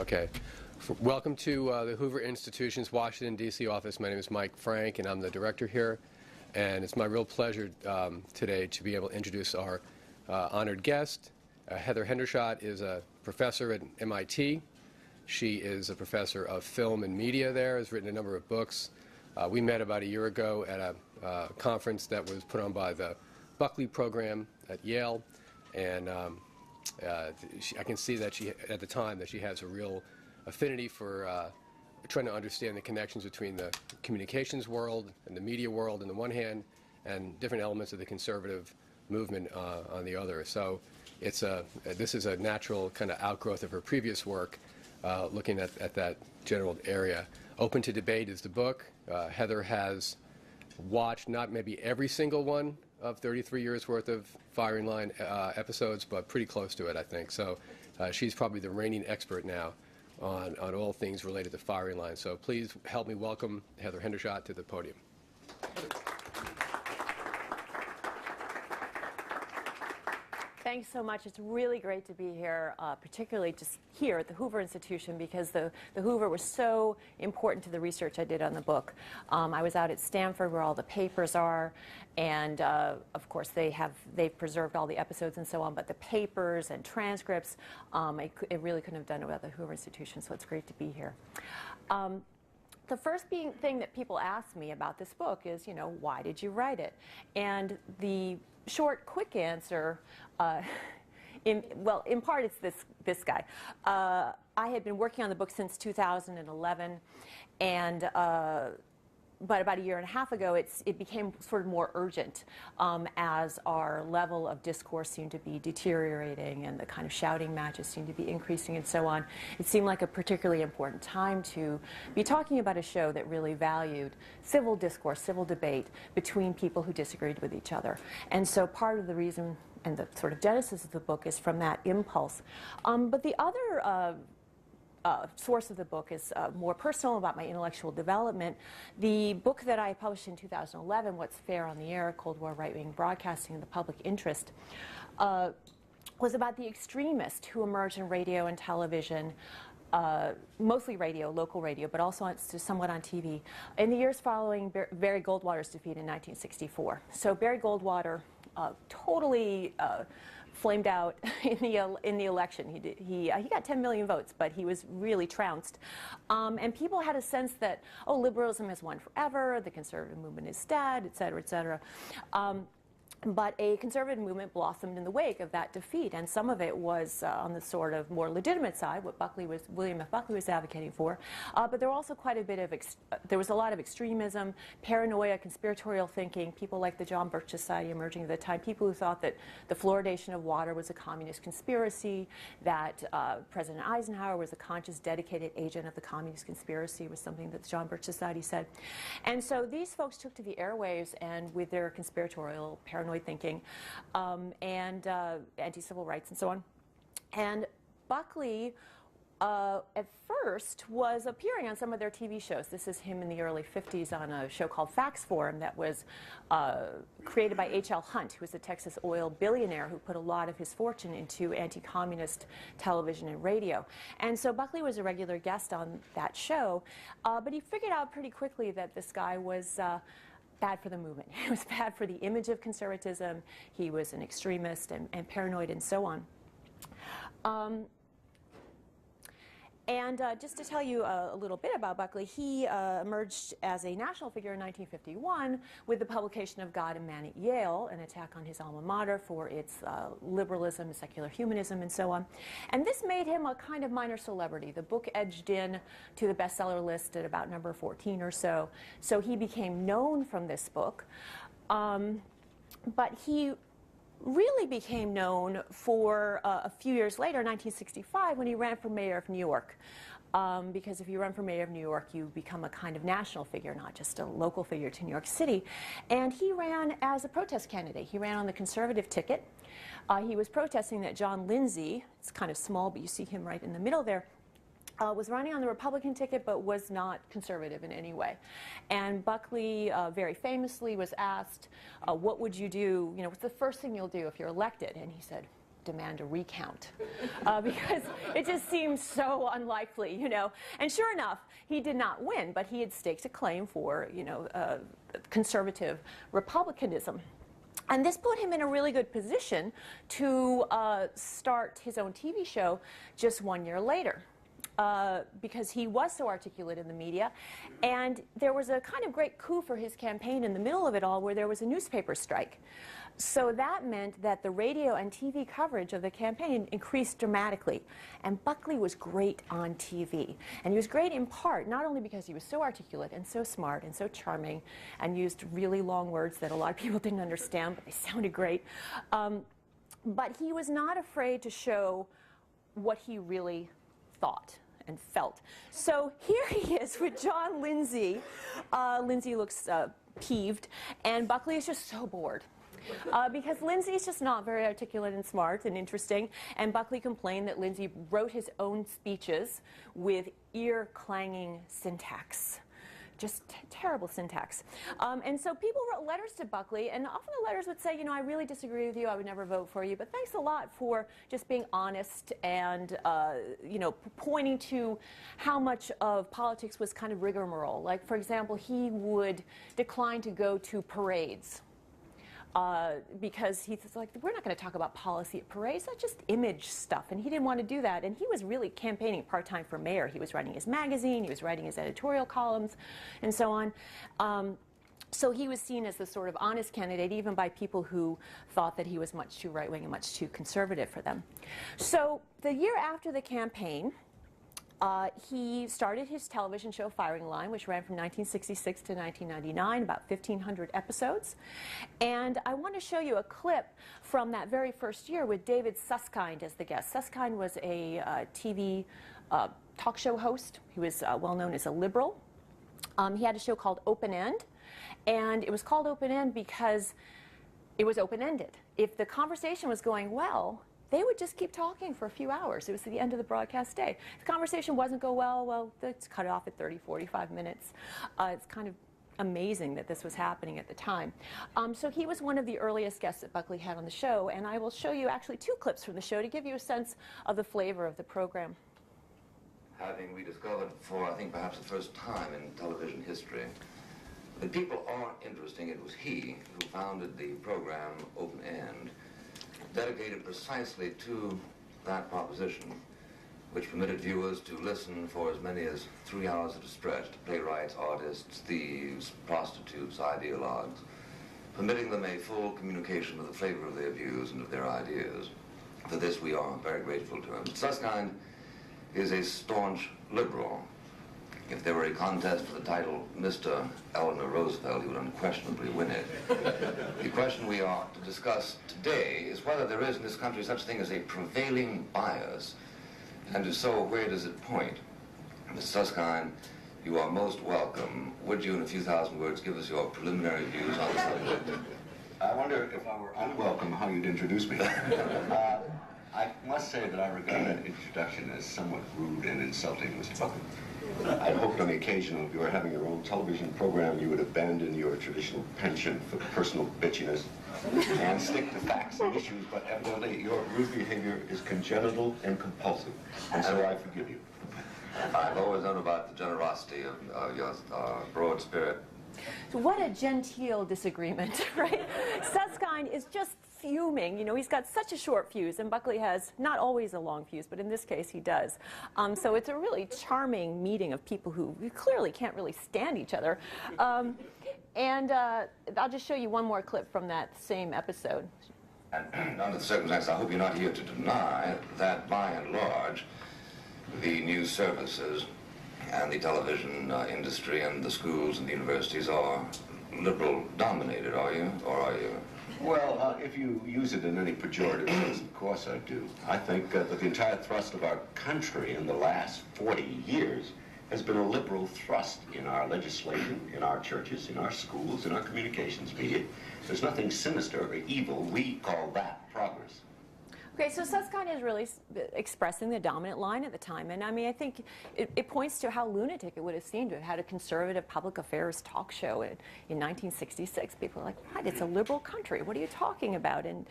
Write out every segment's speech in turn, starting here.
Okay. Welcome to the Hoover Institution's Washington, D.C. office. My name is Mike Frank, and I'm the director here. And it's my real pleasure today to be able to introduce our honored guest. Heather Hendershot is a professor at MIT. She is a professor of film and media there, has written a number of books. We met about a year ago at a conference that was put on by the Buckley program at Yale. And I can see that at the time, that she has a real affinity for trying to understand the connections between the communications world and the media world on the one hand, and different elements of the conservative movement on the other. So this is a natural kind of outgrowth of her previous work, looking at that general area. Open to Debate is the book. Heather has watched not maybe every single one of 33 years worth of Firing Line episodes, but pretty close to it, I think. So she's probably the reigning expert now on all things related to Firing Line. So please help me welcome Heather Hendershot to the podium. Thanks so much. It's really great to be here, particularly just here at the Hoover Institution, because the Hoover was so important to the research I did on the book. I was out at Stanford where all the papers are, and of course they've preserved all the episodes and so on, but the papers and transcripts, I really couldn't have done it without the Hoover Institution, so it's great to be here. The first thing that people ask me about this book is, why did you write it? And the short, quick answer, in part it's this guy. I had been working on the book since 2011, and but about a year and a half ago, it became sort of more urgent as our level of discourse seemed to be deteriorating and the kind of shouting matches seemed to be increasing and so on. It seemed like a particularly important time to be talking about a show that really valued civil discourse, civil debate between people who disagreed with each other. And so part of the reason and the sort of genesis of the book is from that impulse. But the other source of the book is more personal, about my intellectual development. The book that I published in 2011, What's Fair on the Air, Cold War Right-Wing Broadcasting and the Public Interest, was about the extremists who emerged in radio and television, mostly radio, local radio, but also somewhat on TV, in the years following Barry Goldwater's defeat in 1964. So Barry Goldwater totally flamed out in the election. He got 10 million votes, but he was really trounced. And people had a sense that, oh, liberalism has won forever, the conservative movement is dead, et cetera, et cetera. But a conservative movement blossomed in the wake of that defeat, and some of it was on the sort of more legitimate side, what William F. Buckley was advocating for. But there were also quite a bit of, there was a lot of extremism, paranoia, conspiratorial thinking, people like the John Birch Society emerging at the time, people who thought that the fluoridation of water was a communist conspiracy, that President Eisenhower was a conscious, dedicated agent of the communist conspiracy, was something that the John Birch Society said. And so these folks took to the airwaves, and with their conspiratorial, paranoid thinking, and anti-civil rights and so on. And Buckley, at first, was appearing on some of their TV shows. This is him in the early 50s on a show called Facts Forum that was created by H.L. Hunt, who was a Texas oil billionaire who put a lot of his fortune into anti-communist television and radio. And so Buckley was a regular guest on that show, but he figured out pretty quickly that this guy was bad for the movement. He was bad for the image of conservatism. He was an extremist and paranoid and so on. Just to tell you a little bit about Buckley, he emerged as a national figure in 1951 with the publication of God and Man at Yale, an attack on his alma mater for its liberalism, secular humanism, and so on. And this made him a kind of minor celebrity. The book edged in to the bestseller list at about number 14 or so. So he became known from this book. But he really became known for a few years later, 1965, when he ran for mayor of New York. Because if you run for mayor of New York, you become a kind of national figure, not just a local figure to New York City. And he ran as a protest candidate. He ran on the conservative ticket. He was protesting that John Lindsay, it's kind of small, but you see him right in the middle there, was running on the Republican ticket but was not conservative in any way. And Buckley very famously was asked, what would you do, what's the first thing you'll do if you're elected? And he said, demand a recount because it just seemed so unlikely, you know. And sure enough, he did not win, but he had staked a claim for, you know, conservative republicanism. And this put him in a really good position to start his own TV show just 1 year later. Because he was so articulate in the media. And there was a kind of great coup for his campaign in the middle of it all where there was a newspaper strike. So that meant that the radio and TV coverage of the campaign increased dramatically. And Buckley was great on TV. And he was great in part, not only because he was so articulate and so smart and so charming and used really long words that a lot of people didn't understand, but they sounded great. But he was not afraid to show what he really thought and felt. So here he is with John Lindsay. Lindsay looks peeved, and Buckley is just so bored. Because Lindsay is just not very articulate and smart and interesting, and Buckley complained that Lindsay wrote his own speeches with ear-clanging syntax. Just terrible syntax. And so people wrote letters to Buckley, and often the letters would say, you know, I really disagree with you, I would never vote for you, but thanks a lot for just being honest and, you know, pointing to how much of politics was kind of rigmarole. Like, for example, he would decline to go to parades. Because he's like, we're not going to talk about policy at parades, that's just image stuff, and he didn't want to do that. And he was really campaigning part-time for mayor. He was writing his magazine, he was writing his editorial columns, and so on. So he was seen as the sort of honest candidate, even by people who thought that he was much too right-wing and much too conservative for them. So the year after the campaign, he started his television show Firing Line, which ran from 1966 to 1999, about 1,500 episodes. And I want to show you a clip from that very first year with David Susskind as the guest. Susskind was a TV talk show host. He was well known as a liberal. He had a show called Open End, and it was called Open End because it was open-ended. If the conversation was going well, they would just keep talking for a few hours. It was the end of the broadcast day. If the conversation wasn't go well, let's cut it off at 30, 45 minutes. It's kind of amazing that this was happening at the time. So he was one of the earliest guests that Buckley had on the show, and I will show you actually 2 clips from the show to give you a sense of the flavor of the program. Having we discovered for, I think, perhaps the first time in television history, that people are interesting. It was he who founded the program Open End, dedicated precisely to that proposition, which permitted viewers to listen for as many as 3 hours at a stretch to playwrights, artists, thieves, prostitutes, ideologues, permitting them a full communication of the flavor of their views and of their ideas. For this we are very grateful to him. Susskind is a staunch liberal. If there were a contest for the title Mr. Eleanor Roosevelt, he would unquestionably win it. The question we are to discuss today is whether there is in this country such a thing as a prevailing bias, and if so, where does it point? Mr. Susskind, you are most welcome. Would you, in a few thousand words, give us your preliminary views on the subject? I wonder if I were unwelcome, how you'd introduce me. I must say that I regard that introduction as somewhat rude and insulting, Mr. Buckley. I hoped on the occasion of your having your own television program, you would abandon your traditional penchant for personal bitchiness and stick to facts and issues, but evidently your rude behavior is congenital and compulsive, and so I forgive you. I've always known about the generosity of your broad spirit. So what a genteel disagreement, right? Susskind is just fuming. You know, he's got such a short fuse, and Buckley has not always a long fuse, but in this case he does. So it's a really charming meeting of people who clearly can't really stand each other. And I'll just show you one more clip from that same episode. And under the circumstances, I hope you're not here to deny that, by and large, the news services and the television industry and the schools and the universities are liberal dominated, are you? Or are you? Well, if you use it in any pejorative sense, of course I do. I think that the entire thrust of our country in the last 40 years has been a liberal thrust in our legislation, in our churches, in our schools, in our communications media. There's nothing sinister or evil. We call that progress. Okay, so Susskind is really expressing the dominant line at the time, and I mean, I think it points to how lunatic it would have seemed to have had a conservative public affairs talk show in 1966. People are like, what, it's a liberal country, what are you talking about? And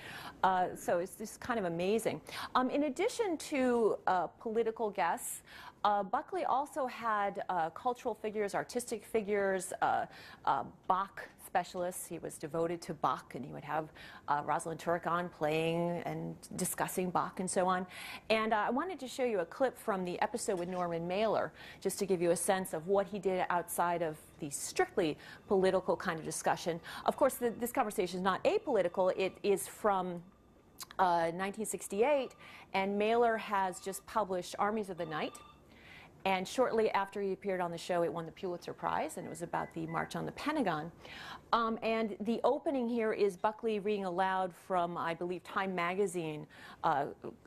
so it's just kind of amazing. In addition to political guests, Buckley also had cultural figures, artistic figures, Bach specialists. He was devoted to Bach, and he would have Rosalind Turek on playing and discussing Bach and so on. And I wanted to show you a clip from the episode with Norman Mailer, just to give you a sense of what he did outside of the strictly political kind of discussion. Of course, this conversation is not apolitical. It is from 1968, and Mailer has just published Armies of the Night. And shortly after he appeared on the show, it won the Pulitzer Prize, and it was about the March on the Pentagon. And the opening here is Buckley reading aloud from, I believe, Time magazine,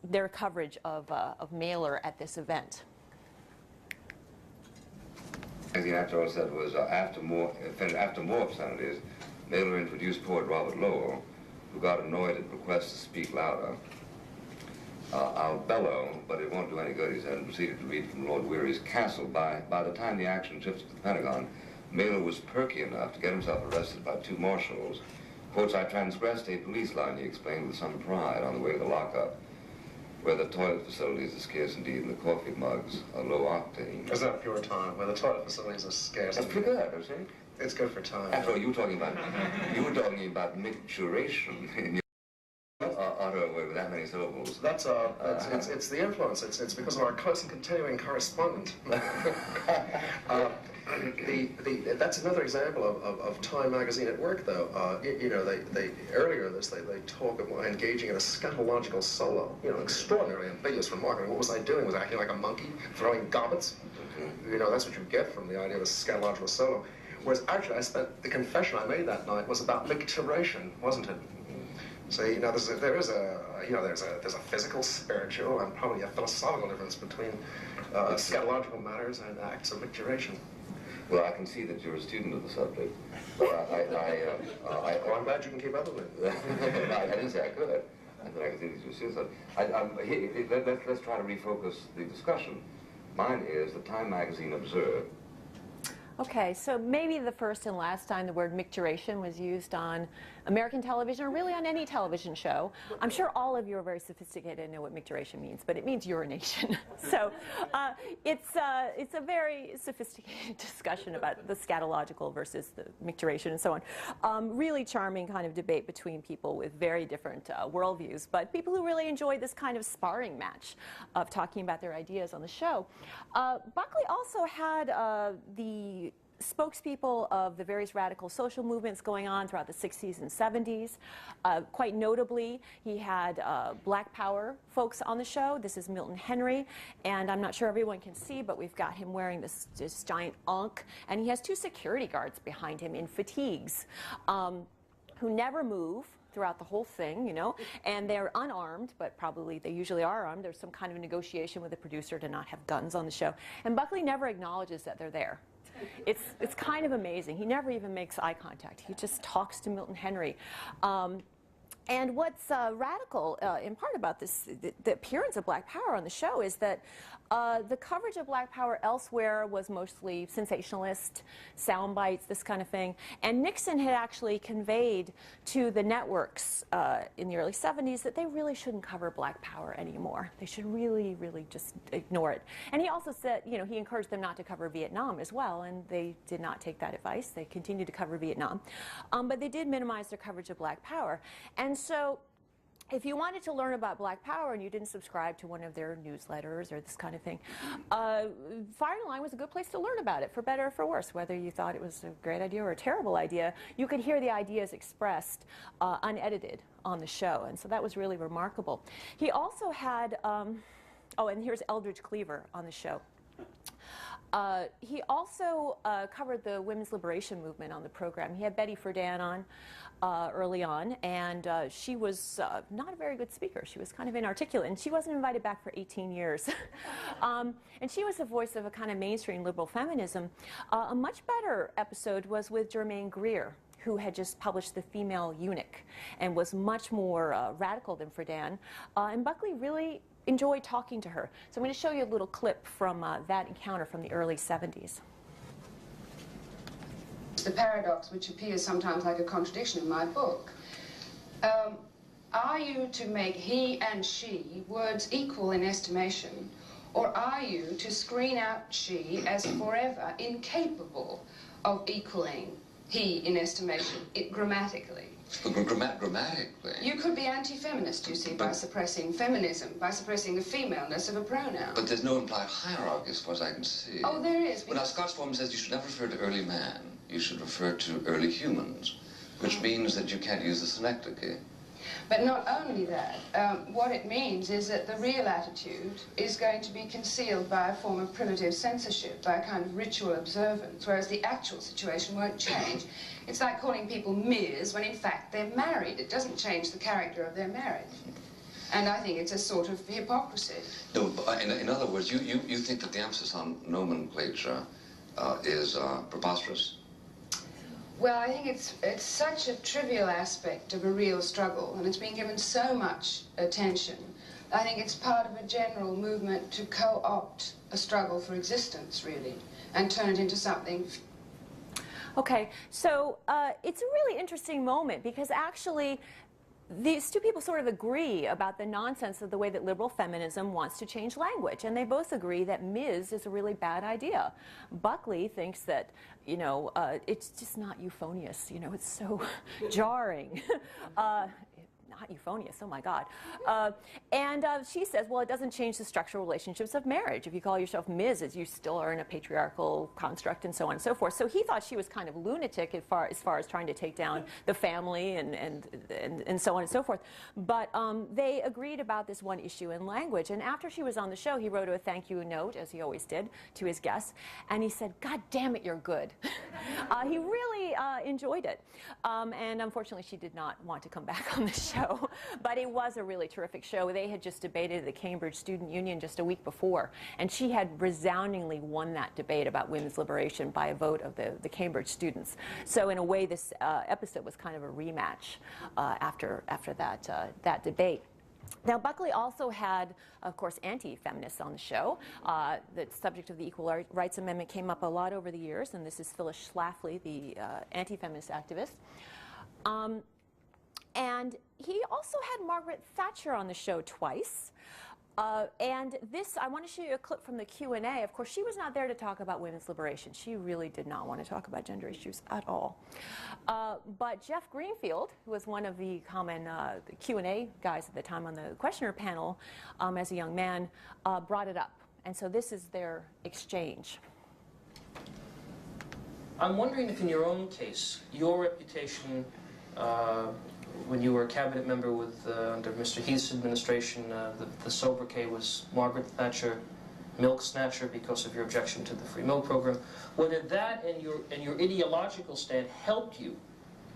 their coverage of Mailer at this event. The actor also said was after more obscenities, Mailer introduced poet Robert Lowell, who got annoyed at requests to speak louder. I'll bellow, but it won't do any good, he said, and proceeded to read from Lord Weary's Castle. By the time the action shifted to the Pentagon, Mailer was perky enough to get himself arrested by two marshals. Quotes, I transgressed a police line, he explained with some pride, on the way to the lockup, where the toilet facilities are scarce indeed and the coffee mugs are low octane. Is that pure time, where the toilet facilities are scarce? That's pretty good, don't you think? It's good for time. After all, you were talking about micturation in your utter word with that many syllables. That's it's the influence. It's because of our close and continuing correspondent. That's another example of Time magazine at work, though. You know, they earlier in this they talk about engaging in a scatological solo. You know, extraordinarily ambiguous for marketing. What was I doing? Was I acting like a monkey, throwing gobbets? You know, that's what you get from the idea of a scatological solo. Whereas actually, the confession I made that night was about micturation, wasn't it? So you know, there's a physical, spiritual, and probably a philosophical difference between scatological matters and acts of micturation. Well, I can see that you're a student of the subject. I'm glad you can keep up with it. I didn't say I could. I said I could see that you're a student. Let's try to refocus the discussion. Mine is the Time magazine observed. Okay, so maybe the first and last time the word micturation was used on American television, or really on any television show. I'm sure all of you are very sophisticated and know what micturation means, but it means urination. So it's a very sophisticated discussion about the scatological versus the micturation and so on. Really charming kind of debate between people with very different worldviews, but people who really enjoy this kind of sparring match of talking about their ideas on the show. Buckley also had the spokespeople of the various radical social movements going on throughout the 60s and 70s. Quite notably, he had Black Power folks on the show. This is Milton Henry, and I'm not sure everyone can see, but we've got him wearing this giant ankh, and he has two security guards behind him in fatigues who never move throughout the whole thing, you know, and they're unarmed, but probably they usually are armed. There's some kind of negotiation with the producer to not have guns on the show, and Buckley never acknowledges that they're there. It's kind of amazing. He never even makes eye contact. He just talks to Milton Henry. And what's radical in part about this, the appearance of Black Power on the show, is that the coverage of Black Power elsewhere was mostly sensationalist, sound bites, this kind of thing. And Nixon had actually conveyed to the networks in the early 70s that they really shouldn't cover Black Power anymore. They should really, really just ignore it. And he also said, you know, he encouraged them not to cover Vietnam as well, and they did not take that advice. They continued to cover Vietnam. But they did minimize their coverage of Black Power. And so if you wanted to learn about Black Power and you didn't subscribe to one of their newsletters or this kind of thing, Firing Line was a good place to learn about it, for better or for worse. Whether you thought it was a great idea or a terrible idea, you could hear the ideas expressed unedited on the show, and so that was really remarkable. He also had, oh, and here's Eldridge Cleaver on the show. He also covered the women's liberation movement on the program. He had Betty Friedan on early on, and she was not a very good speaker. She was kind of inarticulate, and she wasn't invited back for 18 years. And she was the voice of a kind of mainstream liberal feminism. A much better episode was with Germaine Greer, who had just published The Female Eunuch and was much more radical than Friedan. And Buckley really enjoyed talking to her. So I'm going to show you a little clip from that encounter from the early 70s. The paradox, which appears sometimes like a contradiction in my book. Are you to make he and she words equal in estimation, or are you to screen out she as forever incapable of equaling he in estimation, grammatically? Grammatically? You could be anti-feminist, you see, by suppressing feminism, by suppressing the femaleness of a pronoun. But there's no implied hierarchy as far as I can see. Oh, there is. Well, now, Scott's form says you should never refer to early man. You should refer to early humans, which means that you can't use the synecdoche. But not only that, what it means is that the real attitude is going to be concealed by a form of primitive censorship, by a kind of ritual observance, whereas the actual situation won't change. It's like calling people Ms. when in fact they're married. It doesn't change the character of their marriage. And I think it's a sort of hypocrisy. No, in other words, you think that the emphasis on nomenclature is preposterous? Well, I think it's such a trivial aspect of a real struggle, and it's been given so much attention. I think it's part of a general movement to co-opt a struggle for existence, really, and turn it into something. Okay, so it's a really interesting moment because actually these two people sort of agree about the nonsense of the way that liberal feminism wants to change language, and they both agree that Ms. is a really bad idea. Buckley thinks that, you know, it's just not euphonious, you know, it's so jarring. Not euphonious, oh my God. And she says, well, it doesn't change the structural relationships of marriage. If you call yourself Ms., you still are in a patriarchal construct and so on and so forth. So he thought she was kind of lunatic as far as trying to take down the family and so on and so forth. But they agreed about this one issue in language. And after she was on the show, he wrote a thank you note, as he always did, to his guests. And he said, God damn it, you're good. He really enjoyed it. And unfortunately, she did not want to come back on the show. But it was a really terrific show. They had just debated at the Cambridge Student Union just a week before, and she had resoundingly won that debate about women's liberation by a vote of the Cambridge students. So in a way, this episode was kind of a rematch after that debate. Now, Buckley also had, of course, anti-feminists on the show. The subject of the Equal Rights Amendment came up a lot over the years, and this is Phyllis Schlafly, the anti-feminist activist. And he also had Margaret Thatcher on the show twice. And this, I want to show you a clip from the Q&A. Of course, she was not there to talk about women's liberation. She really did not want to talk about gender issues at all. But Jeff Greenfield, who was one of the common Q&A guys at the time on the questioner panel as a young man, brought it up. And so this is their exchange. I'm wondering if in your own case, your reputation when you were a cabinet member with under Mr. Heath's administration, the sobriquet was Margaret Thatcher Milk Snatcher because of your objection to the free milk program. Whether that and your ideological stand helped you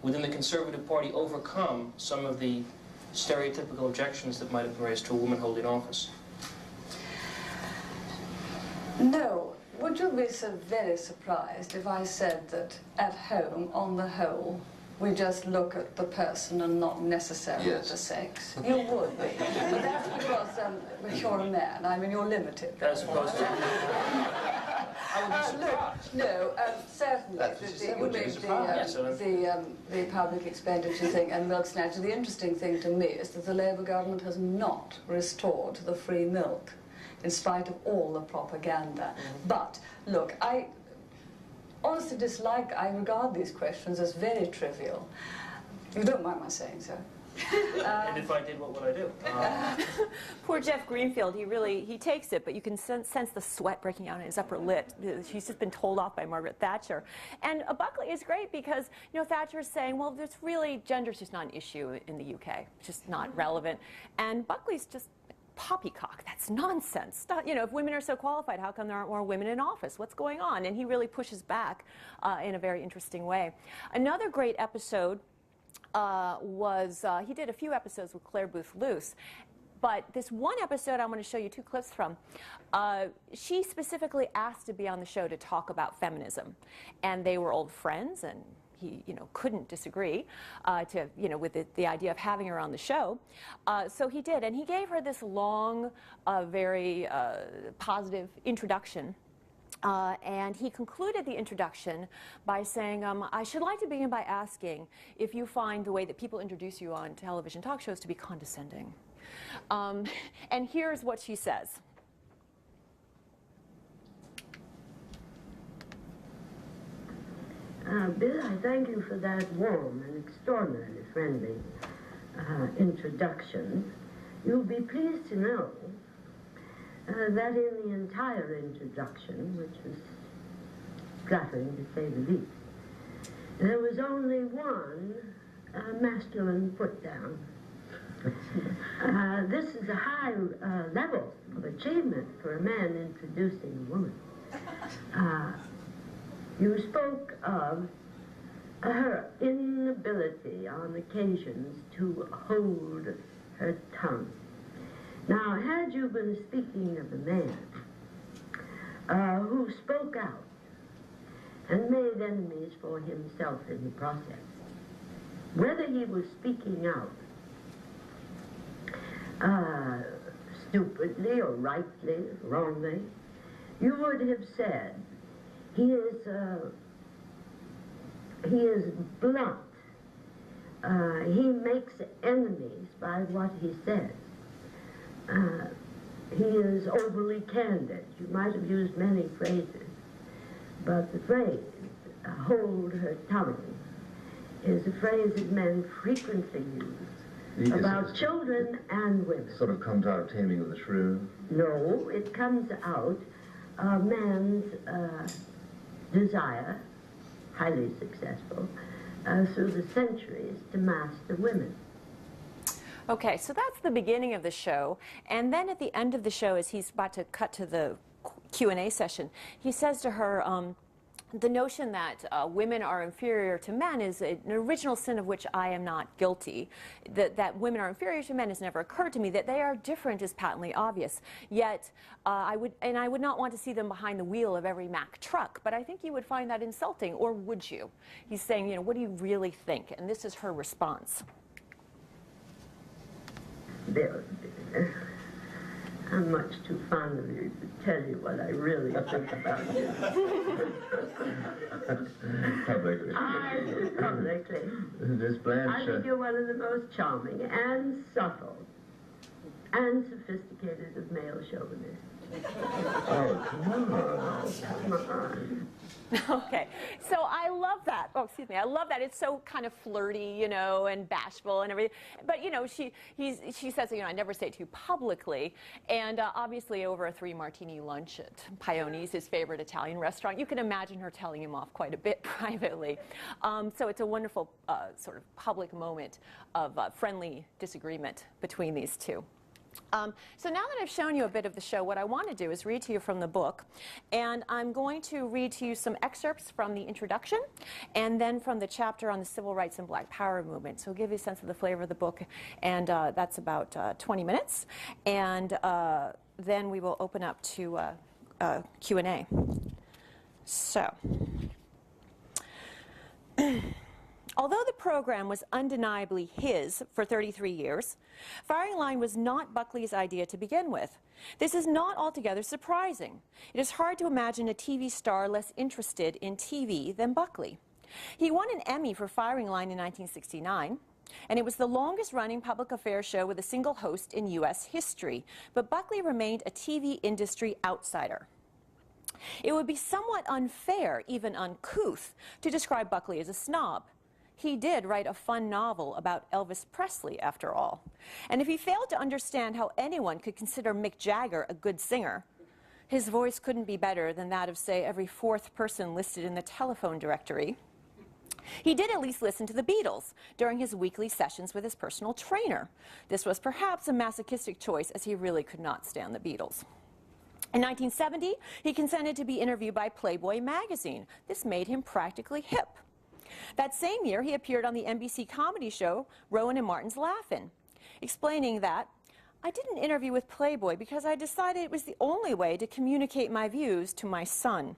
within the Conservative Party overcome some of the stereotypical objections that might have been raised to a woman holding office? No. Would you be so very surprised if I said that at home, on the whole, we just look at the person and not necessarily at the sex? You would be. But that's because you're a man. I mean, you're limited. As opposed to... I would be surprised. No, certainly. The public expenditure thing and milk snatcher. The interesting thing to me is that the Labour government has not restored the free milk, in spite of all the propaganda. But, look, I honestly I regard these questions as very trivial. You don't mind my saying so. And if I did, what would I do? Poor Jeff Greenfield, he takes it, but you can sense the sweat breaking out in his upper lip. He's just been told off by Margaret Thatcher. And Buckley is great because, you know, Thatcher is saying, well, there's really, gender's just not an issue in the UK. It's just not relevant. And Buckley's just poppycock. That's nonsense. You know, if women are so qualified, how come there aren't more women in office? What's going on? And he really pushes back in a very interesting way. Another great episode was, he did a few episodes with Claire Booth Luce, but this one episode I want to show you two clips from, she specifically asked to be on the show to talk about feminism. And they were old friends, and he couldn't disagree with the idea of having her on the show. So he did, and he gave her this long, very positive introduction. And he concluded the introduction by saying, I should like to begin by asking if you find the way that people introduce you on television talk shows to be condescending. And here's what she says. Bill, I thank you for that warm and extraordinarily friendly introduction. You'll be pleased to know that in the entire introduction, which was flattering to say the least, there was only one masculine put down. This is a high level of achievement for a man introducing a woman. You spoke of her inability on occasions to hold her tongue. Now, had you been speaking of a man who spoke out and made enemies for himself in the process, whether he was speaking out stupidly or rightly, wrongly, you would have said, he is blunt. He makes enemies by what he says. He is overly candid. You might have used many phrases, but the phrase, hold her tongue, is a phrase that men frequently use about children and women. Sort of comes out of Taming of the Shrew? No, it comes out of man's desire, highly successful, through the centuries to master women. Okay, so that's the beginning of the show, and then at the end of the show, as he's about to cut to the Q&A session, he says to her, the notion that women are inferior to men is an original sin of which I am not guilty. That women are inferior to men has never occurred to me. That they are different is patently obvious. Yet, I would not want to see them behind the wheel of every Mack truck. But I think you would find that insulting, or would you? He's saying, what do you really think? And this is her response. Bill, I'm much too fond of you to tell you what I really think about you. Publicly. Publicly. This Blanche. I think you're one of the most charming and subtle and sophisticated of male chauvinists. Oh, come on. Come on. Okay, so I love that. Oh, excuse me. I love that. It's so kind of flirty, and bashful and everything. But she says, I never say it to you publicly. And obviously, over a 3-martini lunch at Paoni's, his favorite Italian restaurant, you can imagine her telling him off quite a bit privately. So it's a wonderful sort of public moment of friendly disagreement between these two. So now that I've shown you a bit of the show, what I want to do is read to you from the book, and I'm going to read to you some excerpts from the introduction and then from the chapter on the civil rights and black power movement. So it'll give you a sense of the flavor of the book, and that's about 20 minutes, and then we will open up to Q&A. So although the program was undeniably his for 33 years, Firing Line was not Buckley's idea to begin with. This is not altogether surprising. It is hard to imagine a TV star less interested in TV than Buckley. He won an Emmy for Firing Line in 1969, and it was the longest-running public affairs show with a single host in U.S. history, but Buckley remained a TV industry outsider. It would be somewhat unfair, even uncouth, to describe Buckley as a snob. He did write a fun novel about Elvis Presley, after all. And if he failed to understand how anyone could consider Mick Jagger a good singer, his voice couldn't be better than that of, say, every 4th person listed in the telephone directory. He did at least listen to the Beatles during his weekly sessions with his personal trainer. This was perhaps a masochistic choice, as he really could not stand the Beatles. In 1970, he consented to be interviewed by Playboy magazine. This made him practically hip. That same year, he appeared on the NBC comedy show Rowan and Martin's Laugh-In, explaining that, I did an interview with Playboy because I decided it was the only way to communicate my views to my son.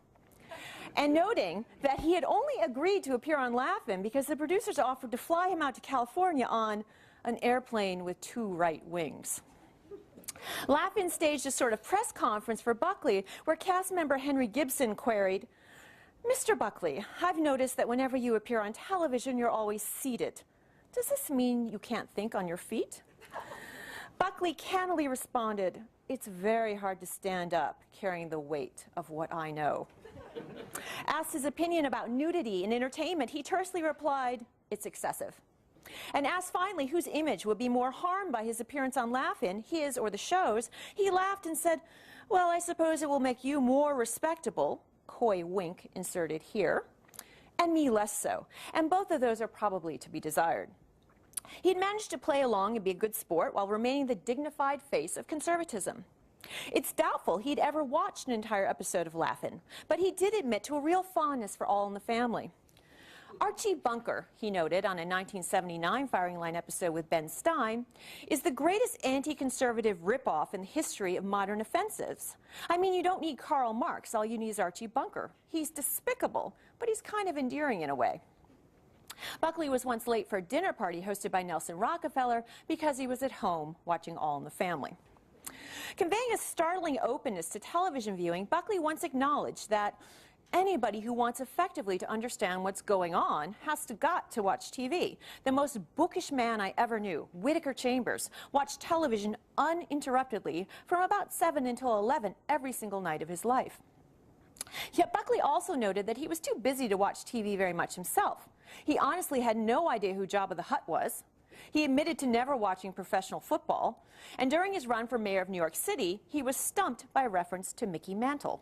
and noting that he had only agreed to appear on Laugh-In because the producers offered to fly him out to California on an airplane with 2 right wings. Laugh-In staged a sort of press conference for Buckley where cast member Henry Gibson queried, "Mr. Buckley, I've noticed that whenever you appear on television, you're always seated. Does this mean you can't think on your feet?" Buckley cannily responded, "It's very hard to stand up carrying the weight of what I know." Asked his opinion about nudity in entertainment, he tersely replied, "It's excessive." And asked finally whose image would be more harmed by his appearance on Laugh-In, his or the show's, he laughed and said, "Well, I suppose it will make you more respectable," coy wink inserted here, "and me less so, and both of those are probably to be desired." He'd managed to play along and be a good sport while remaining the dignified face of conservatism. It's doubtful he'd ever watched an entire episode of Laugh-In, but he did admit to a real fondness for All in the Family. Archie Bunker, he noted on a 1979 Firing Line episode with Ben Stein, is the greatest anti-conservative ripoff in the history of modern offensives. I mean, you don't need Karl Marx, all you need is Archie Bunker. He's despicable, but he's kind of endearing in a way. Buckley was once late for a dinner party hosted by Nelson Rockefeller because he was at home watching All in the Family. Conveying a startling openness to television viewing, Buckley once acknowledged that anybody who wants effectively to understand what's going on has got to watch TV. The most bookish man I ever knew, Whittaker Chambers, watched television uninterruptedly from about 7 until 11 every single night of his life. Yet Buckley also noted that he was too busy to watch TV very much himself. He honestly had no idea who Jabba the Hutt was. He admitted to never watching professional football, and during his run for mayor of New York City, he was stumped by a reference to Mickey Mantle.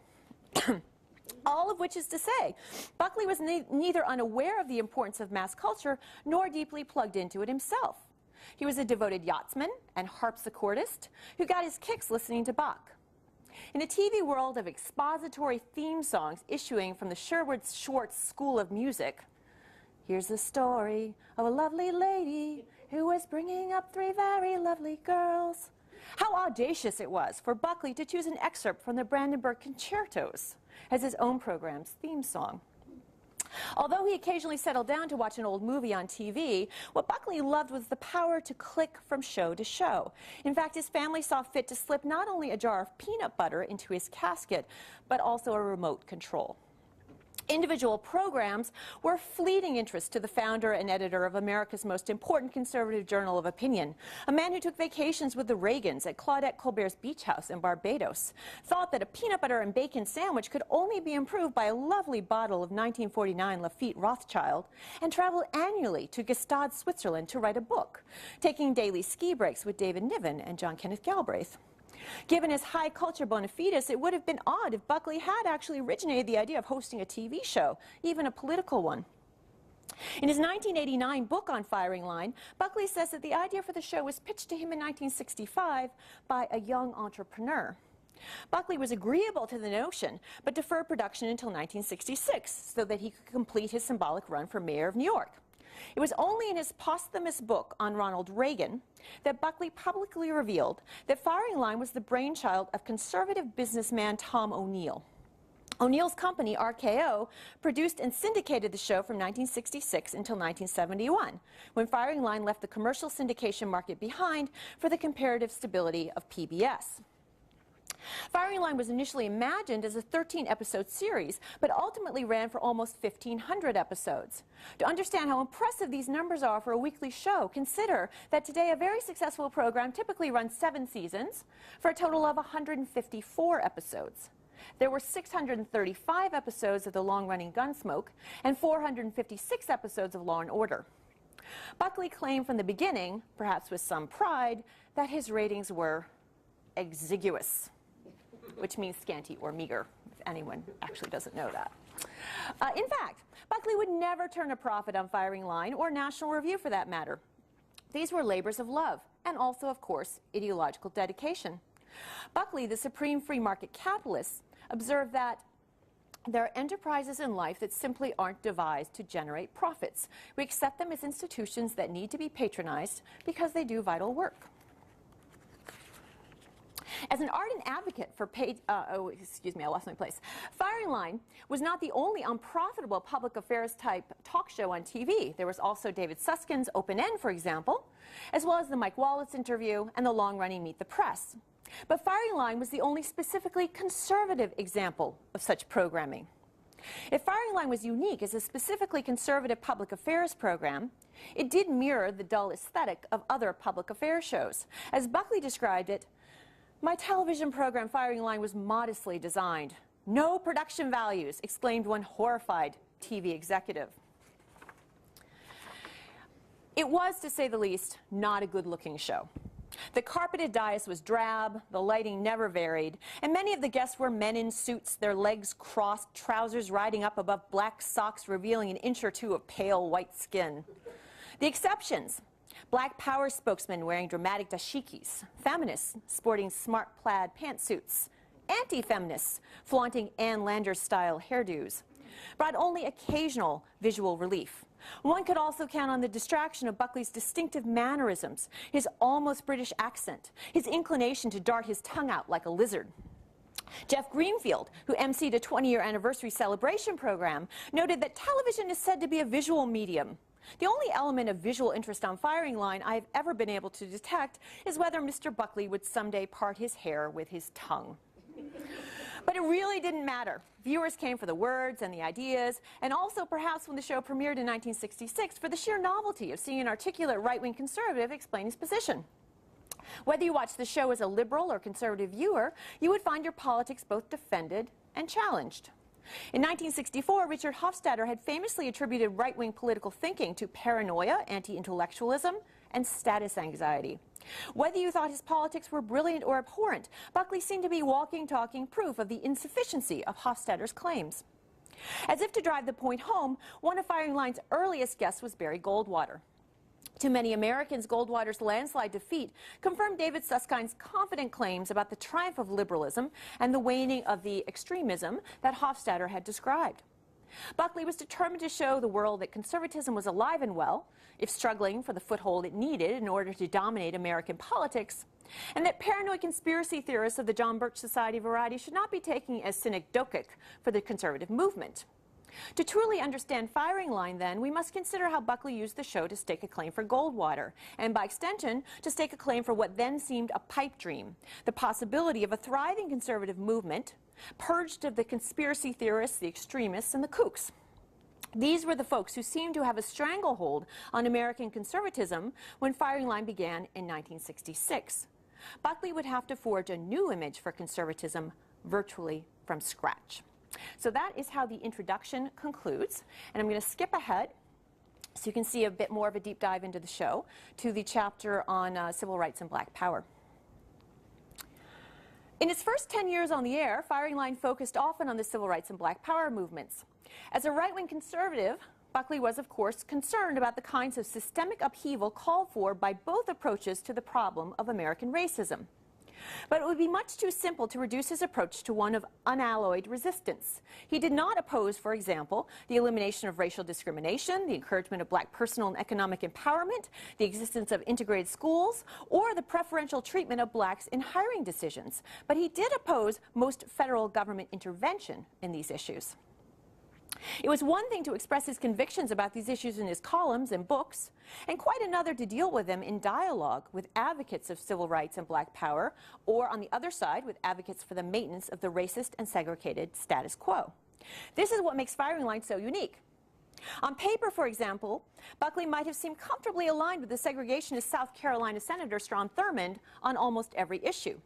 All of which is to say, Buckley was neither unaware of the importance of mass culture nor deeply plugged into it himself. He was a devoted yachtsman and harpsichordist who got his kicks listening to Bach. In a TV world of expository theme songs issuing from the Sherwood Schwartz School of Music, here's the story of a lovely lady who was bringing up 3 very lovely girls. How audacious it was for Buckley to choose an excerpt from the Brandenburg Concertos as his own program's theme song. Although he occasionally settled down to watch an old movie on TV, what Buckley loved was the power to click from show to show. In fact, his family saw fit to slip not only a jar of peanut butter into his casket, but also a remote control. Individual programs were fleeting interest to the founder and editor of America's most important conservative journal of opinion, a man who took vacations with the Reagans at Claudette Colbert's beach house in Barbados, thought that a peanut butter and bacon sandwich could only be improved by a lovely bottle of 1949 Lafite Rothschild, and traveled annually to Gstaad, Switzerland to write a book, taking daily ski breaks with David Niven and John Kenneth Galbraith. Given his high culture bona fides, it would have been odd if Buckley had actually originated the idea of hosting a TV show, even a political one. In his 1989 book on Firing Line, Buckley says that the idea for the show was pitched to him in 1965 by a young entrepreneur. Buckley was agreeable to the notion, but deferred production until 1966 so that he could complete his symbolic run for mayor of New York. It was only in his posthumous book on Ronald Reagan that Buckley publicly revealed that Firing Line was the brainchild of conservative businessman Tom O'Neill. O'Neill's company, RKO, produced and syndicated the show from 1966 until 1971, when Firing Line left the commercial syndication market behind for the comparative stability of PBS. Firing Line was initially imagined as a 13-episode series, but ultimately ran for almost 1,500 episodes. To understand how impressive these numbers are for a weekly show, consider that today a very successful program typically runs 7 seasons for a total of 154 episodes. There were 635 episodes of the long-running Gunsmoke and 456 episodes of Law & Order. Buckley claimed from the beginning, perhaps with some pride, that his ratings were exiguous, which means scanty or meager, if anyone actually doesn't know that. In fact, Buckley would never turn a profit on Firing Line or National Review for that matter. These were labors of love and also, of course, ideological dedication. Buckley, the supreme free market capitalist, observed that there are enterprises in life that simply aren't devised to generate profits. We accept them as institutions that need to be patronized because they do vital work. As an ardent advocate for I lost my place. Firing Line was not the only unprofitable public affairs type talk show on TV. There was also David Susskind's Open End, for example, as well as the Mike Wallace interview and the long-running Meet the Press. But Firing Line was the only specifically conservative example of such programming. If Firing Line was unique as a specifically conservative public affairs program, it did mirror the dull aesthetic of other public affairs shows. As Buckley described it, "My television program, Firing Line, was modestly designed. No production values," exclaimed one horrified TV executive. It was, to say the least, not a good-looking show. The carpeted dais was drab, the lighting never varied, and many of the guests were men in suits, their legs crossed, trousers riding up above black socks revealing an inch or two of pale white skin. The exceptions: Black Power spokesmen wearing dramatic dashikis, feminists sporting smart plaid pantsuits, anti-feminists flaunting Ann Landers-style hairdos, brought only occasional visual relief. One could also count on the distraction of Buckley's distinctive mannerisms, his almost British accent, his inclination to dart his tongue out like a lizard. Jeff Greenfield, who emceed a 20-year anniversary celebration program, noted that television is said to be a visual medium. The only element of visual interest on Firing Line I've ever been able to detect is whether Mr. Buckley would someday part his hair with his tongue. But it really didn't matter. Viewers came for the words and the ideas, and also perhaps when the show premiered in 1966 for the sheer novelty of seeing an articulate right-wing conservative explain his position. Whether you watched the show as a liberal or conservative viewer, you would find your politics both defended and challenged. In 1964, Richard Hofstadter had famously attributed right-wing political thinking to paranoia, anti-intellectualism, and status anxiety. Whether you thought his politics were brilliant or abhorrent, Buckley seemed to be walking, talking proof of the insufficiency of Hofstadter's claims. As if to drive the point home, one of Firing Line's earliest guests was Barry Goldwater. To many Americans, Goldwater's landslide defeat confirmed David Susskind's confident claims about the triumph of liberalism and the waning of the extremism that Hofstadter had described. Buckley was determined to show the world that conservatism was alive and well, if struggling for the foothold it needed in order to dominate American politics, and that paranoid conspiracy theorists of the John Birch Society variety should not be taken as synecdochic for the conservative movement. To truly understand Firing Line, then, we must consider how Buckley used the show to stake a claim for Goldwater, and by extension, to stake a claim for what then seemed a pipe dream, the possibility of a thriving conservative movement, purged of the conspiracy theorists, the extremists, and the kooks. These were the folks who seemed to have a stranglehold on American conservatism when Firing Line began in 1966. Buckley would have to forge a new image for conservatism virtually from scratch. So that is how the introduction concludes, and I'm going to skip ahead so you can see a bit more of a deep dive into the show to the chapter on civil rights and Black Power. In its first 10 years on the air, Firing Line focused often on the civil rights and Black Power movements. As a right-wing conservative, Buckley was, of course, concerned about the kinds of systemic upheaval called for by both approaches to the problem of American racism. But it would be much too simple to reduce his approach to one of unalloyed resistance. He did not oppose, for example, the elimination of racial discrimination, the encouragement of black personal and economic empowerment, the existence of integrated schools, or the preferential treatment of blacks in hiring decisions. But he did oppose most federal government intervention in these issues. It was one thing to express his convictions about these issues in his columns and books, and quite another to deal with them in dialogue with advocates of civil rights and Black Power, or on the other side with advocates for the maintenance of the racist and segregated status quo. This is what makes Firing Line so unique. On paper, for example, Buckley might have seemed comfortably aligned with the segregationist South Carolina Senator Strom Thurmond on almost every issue.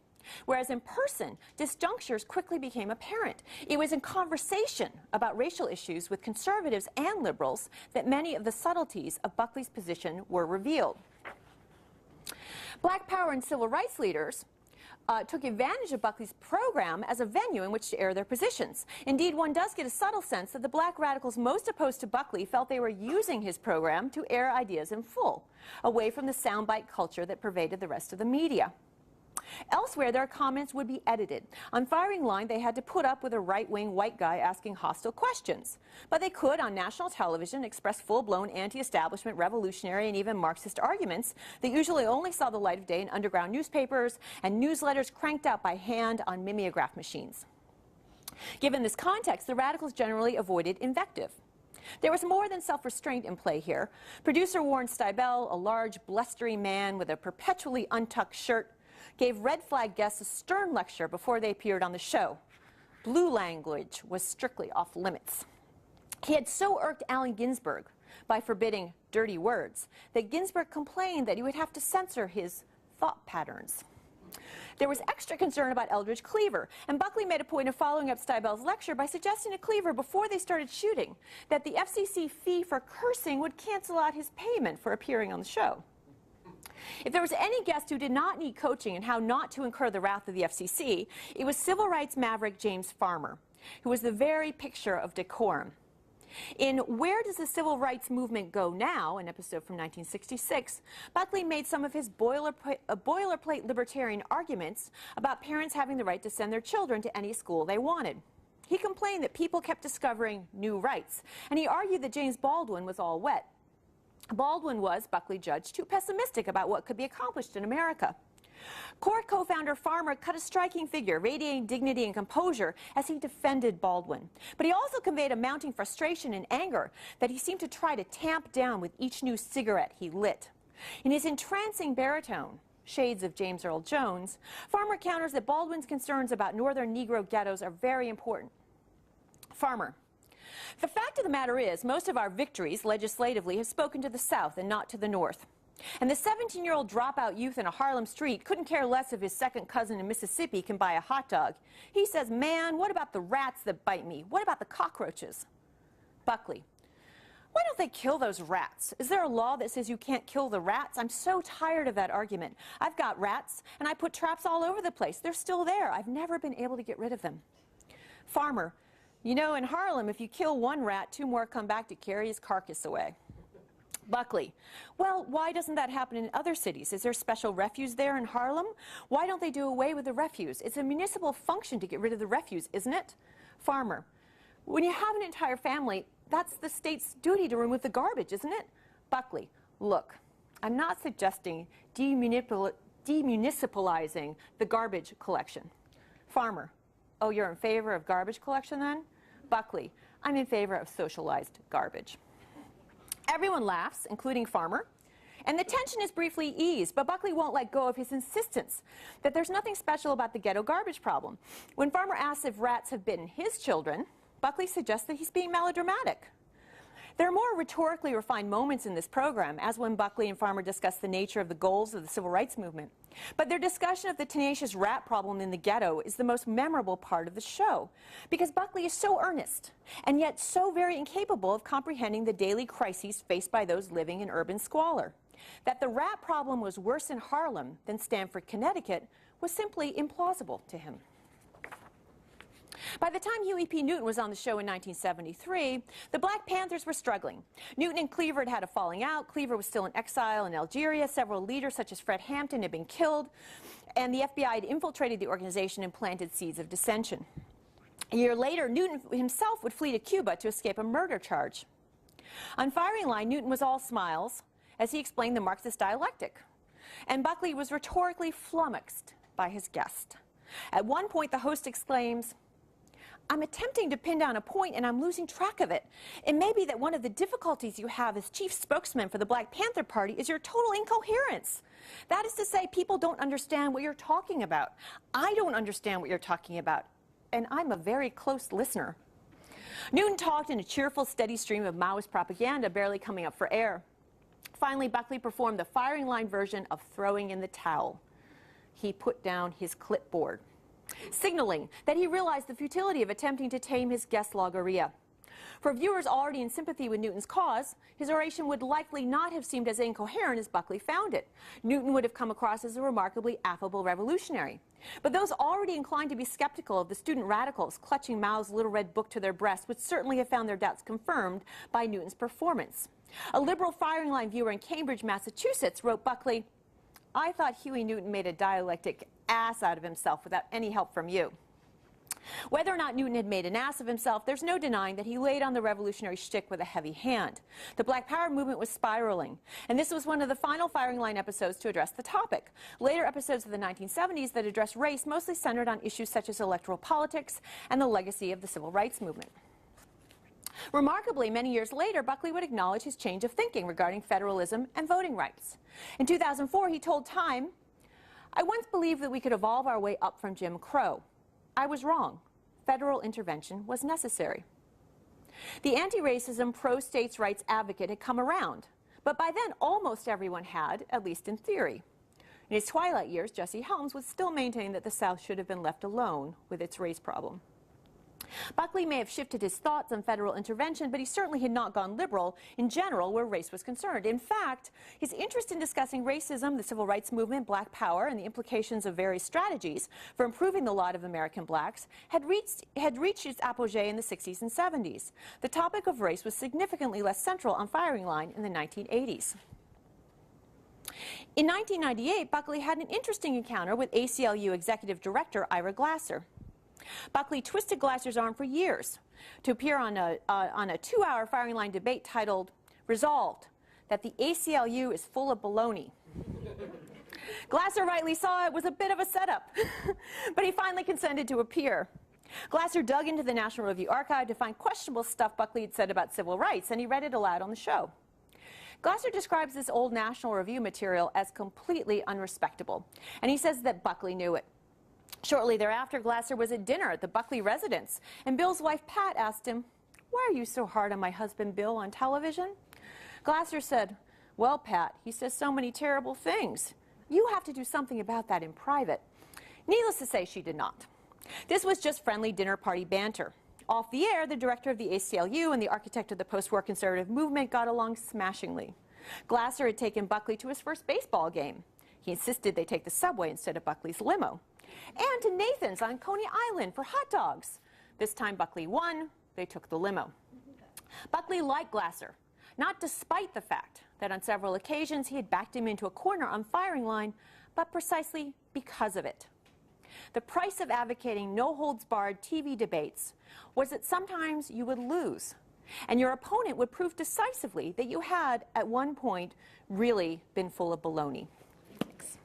Whereas in person, disjunctures quickly became apparent. It was in conversation about racial issues with conservatives and liberals that many of the subtleties of Buckley's position were revealed. Black Power and civil rights leaders took advantage of Buckley's program as a venue in which to air their positions. Indeed, one does get a subtle sense that the black radicals most opposed to Buckley felt they were using his program to air ideas in full, away from the soundbite culture that pervaded the rest of the media. Elsewhere, their comments would be edited. On firing line, they had to put up with a right-wing white guy asking hostile questions. But they could, on national television, express full-blown anti-establishment, revolutionary, and even Marxist arguments that usually only saw the light of day in underground newspapers and newsletters cranked out by hand on mimeograph machines. Given this context, the radicals generally avoided invective. There was more than self-restraint in play here. Producer Warren Steibel, a large, blustery man with a perpetually untucked shirt, gave red flag guests a stern lecture before they appeared on the show. Blue language was strictly off limits. He had so irked Allen Ginsberg by forbidding dirty words that Ginsberg complained that he would have to censor his thought patterns. There was extra concern about Eldridge Cleaver, and Buckley made a point of following up Steibel's lecture by suggesting to Cleaver before they started shooting that the FCC fee for cursing would cancel out his payment for appearing on the show. If there was any guest who did not need coaching in how not to incur the wrath of the FCC, it was civil rights maverick James Farmer, who was the very picture of decorum. In Where Does the Civil Rights Movement Go Now?, an episode from 1966, Buckley made some of his boilerplate libertarian arguments about parents having the right to send their children to any school they wanted. He complained that people kept discovering new rights, and he argued that James Baldwin was all wet. Baldwin was, Buckley judged, too pessimistic about what could be accomplished in America. Court co-founder Farmer cut a striking figure, radiating dignity and composure as he defended Baldwin. But he also conveyed a mounting frustration and anger that he seemed to try to tamp down with each new cigarette he lit. In his entrancing baritone, shades of James Earl Jones, Farmer counters that Baldwin's concerns about northern Negro ghettos are very important. Farmer: the fact of the matter is, most of our victories legislatively have spoken to the South and not to the North. And the 17-year-old dropout youth in a Harlem street couldn't care less if his second cousin in Mississippi can buy a hot dog. He says, man, what about the rats that bite me? What about the cockroaches? Buckley: why don't they kill those rats? Is there a law that says you can't kill the rats? I'm so tired of that argument. I've got rats, and I put traps all over the place. They're still there. I've never been able to get rid of them. Farmer: you know, in Harlem, if you kill one rat, 2 more come back to carry his carcass away. Buckley: well, why doesn't that happen in other cities? Is there special refuse there in Harlem? Why don't they do away with the refuse? It's a municipal function to get rid of the refuse, isn't it? Farmer: when you have an entire family, that's the state's duty to remove the garbage, isn't it? Buckley: look, I'm not suggesting demunicipalizing the garbage collection. Farmer: oh, you're in favor of garbage collection then? Buckley: I'm in favor of socialized garbage. Everyone laughs, including Farmer, and the tension is briefly eased, but Buckley won't let go of his insistence that there's nothing special about the ghetto garbage problem. When Farmer asks if rats have bitten his children, Buckley suggests that he's being melodramatic. There are more rhetorically refined moments in this program, as when Buckley and Farmer discuss the nature of the goals of the civil rights movement. But their discussion of the tenacious rat problem in the ghetto is the most memorable part of the show, because Buckley is so earnest, and yet so very incapable of comprehending the daily crises faced by those living in urban squalor. That the rat problem was worse in Harlem than Stamford, Connecticut, was simply implausible to him. By the time Huey P. Newton was on the show in 1973, the Black Panthers were struggling. Newton and Cleaver had had a falling out. Cleaver was still in exile in Algeria. Several leaders, such as Fred Hampton, had been killed, and the FBI had infiltrated the organization and planted seeds of dissension. A year later, Newton himself would flee to Cuba to escape a murder charge. On firing line, Newton was all smiles as he explained the Marxist dialectic, and Buckley was rhetorically flummoxed by his guest. At one point, the host exclaims, I'm attempting to pin down a point and I'm losing track of it. It may be that one of the difficulties you have as chief spokesman for the Black Panther Party is your total incoherence. That is to say, people don't understand what you're talking about. I don't understand what you're talking about, and I'm a very close listener. Newton talked in a cheerful, steady stream of Maoist propaganda, barely coming up for air. Finally, Buckley performed the firing line version of throwing in the towel. He put down his clipboard, signaling that he realized the futility of attempting to tame his guest logorrhea. For viewers already in sympathy with Newton's cause, his oration would likely not have seemed as incoherent as Buckley found it. Newton would have come across as a remarkably affable revolutionary. But those already inclined to be skeptical of the student radicals clutching Mao's little red book to their breasts would certainly have found their doubts confirmed by Newton's performance. A liberal firing line viewer in Cambridge, Massachusetts, wrote Buckley, I thought Huey Newton made a dialectic ass out of himself without any help from you. Whether or not Newton had made an ass of himself, there's no denying that he laid on the revolutionary shtick with a heavy hand. The Black Power movement was spiraling, and this was one of the final firing line episodes to address the topic. Later episodes of the 1970s that addressed race mostly centered on issues such as electoral politics and the legacy of the civil rights movement. Remarkably, many years later, Buckley would acknowledge his change of thinking regarding federalism and voting rights. In 2004, he told Time, "I once believed that we could evolve our way up from Jim Crow. I was wrong. Federal intervention was necessary." The anti-racism, pro-states' rights advocate had come around, but by then almost everyone had, at least in theory. In his twilight years, Jesse Helms would still maintain that the South should have been left alone with its race problem. Buckley may have shifted his thoughts on federal intervention, but he certainly had not gone liberal in general where race was concerned. In fact, his interest in discussing racism, the civil rights movement, Black Power, and the implications of various strategies for improving the lot of American blacks had reached its apogee in the 60s and 70s. The topic of race was significantly less central on firing line in the 1980s. In 1998, Buckley had an interesting encounter with ACLU Executive Director Ira Glasser. Buckley twisted Glasser's arm for years to appear on a 2-hour firing line debate titled, "Resolved, that the ACLU is full of baloney." Glasser rightly saw it was a bit of a setup, but he finally consented to appear. Glasser dug into the National Review archive to find questionable stuff Buckley had said about civil rights, and he read it aloud on the show. Glasser describes this old National Review material as completely unrespectable, and he says that Buckley knew it. Shortly thereafter, Glasser was at dinner at the Buckley residence, and Bill's wife, Pat, asked him, "Why are you so hard on my husband, Bill, on television?" Glasser said, "Well, Pat, he says so many terrible things. You have to do something about that in private." Needless to say, she did not. This was just friendly dinner party banter. Off the air, the director of the ACLU and the architect of the post-war conservative movement got along smashingly. Glasser had taken Buckley to his first baseball game. He insisted they take the subway instead of Buckley's limo. And to Nathan's on Coney Island for hot dogs. This time Buckley won, they took the limo. Buckley liked Glasser, not despite the fact that on several occasions he had backed him into a corner on firing line, but precisely because of it. The price of advocating no-holds-barred TV debates was that sometimes you would lose, and your opponent would prove decisively that you had, at one point, really been full of baloney. Thanks.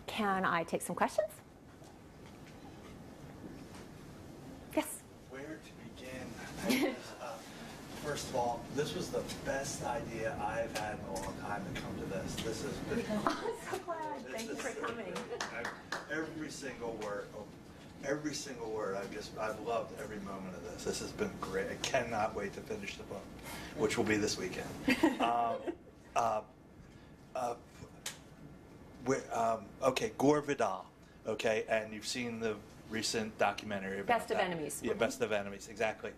Can I take some questions? Yes? Where to begin? First of all, this was the best idea I've had in a long time to come to this. This has been... Oh, I'm so glad. Thank you for coming. Every single word, I've loved every moment of this. This has been great. I cannot wait to finish the book, which will be this weekend. Okay, Gore Vidal, okay, and you've seen the recent documentary about Best of Enemies. Yeah, Best of Enemies, exactly.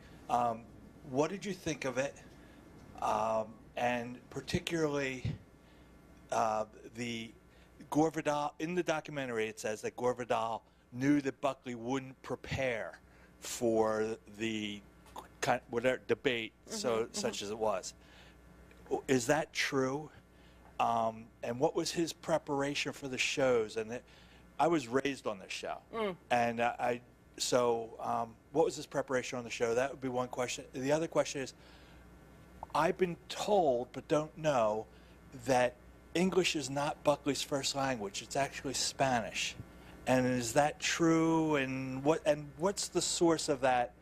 What did you think of it? And particularly the Gore Vidal, in the documentary it says that Gore Vidal knew that Buckley wouldn't prepare for the whatever debate, such as it was. Is that true? And what was his preparation for the shows? And I was raised on this show, and what was his preparation on the show? That would be one question. The other question is, I've been told, but don't know, that English is not Buckley's first language. It's actually Spanish. And is that true? And what's the source of that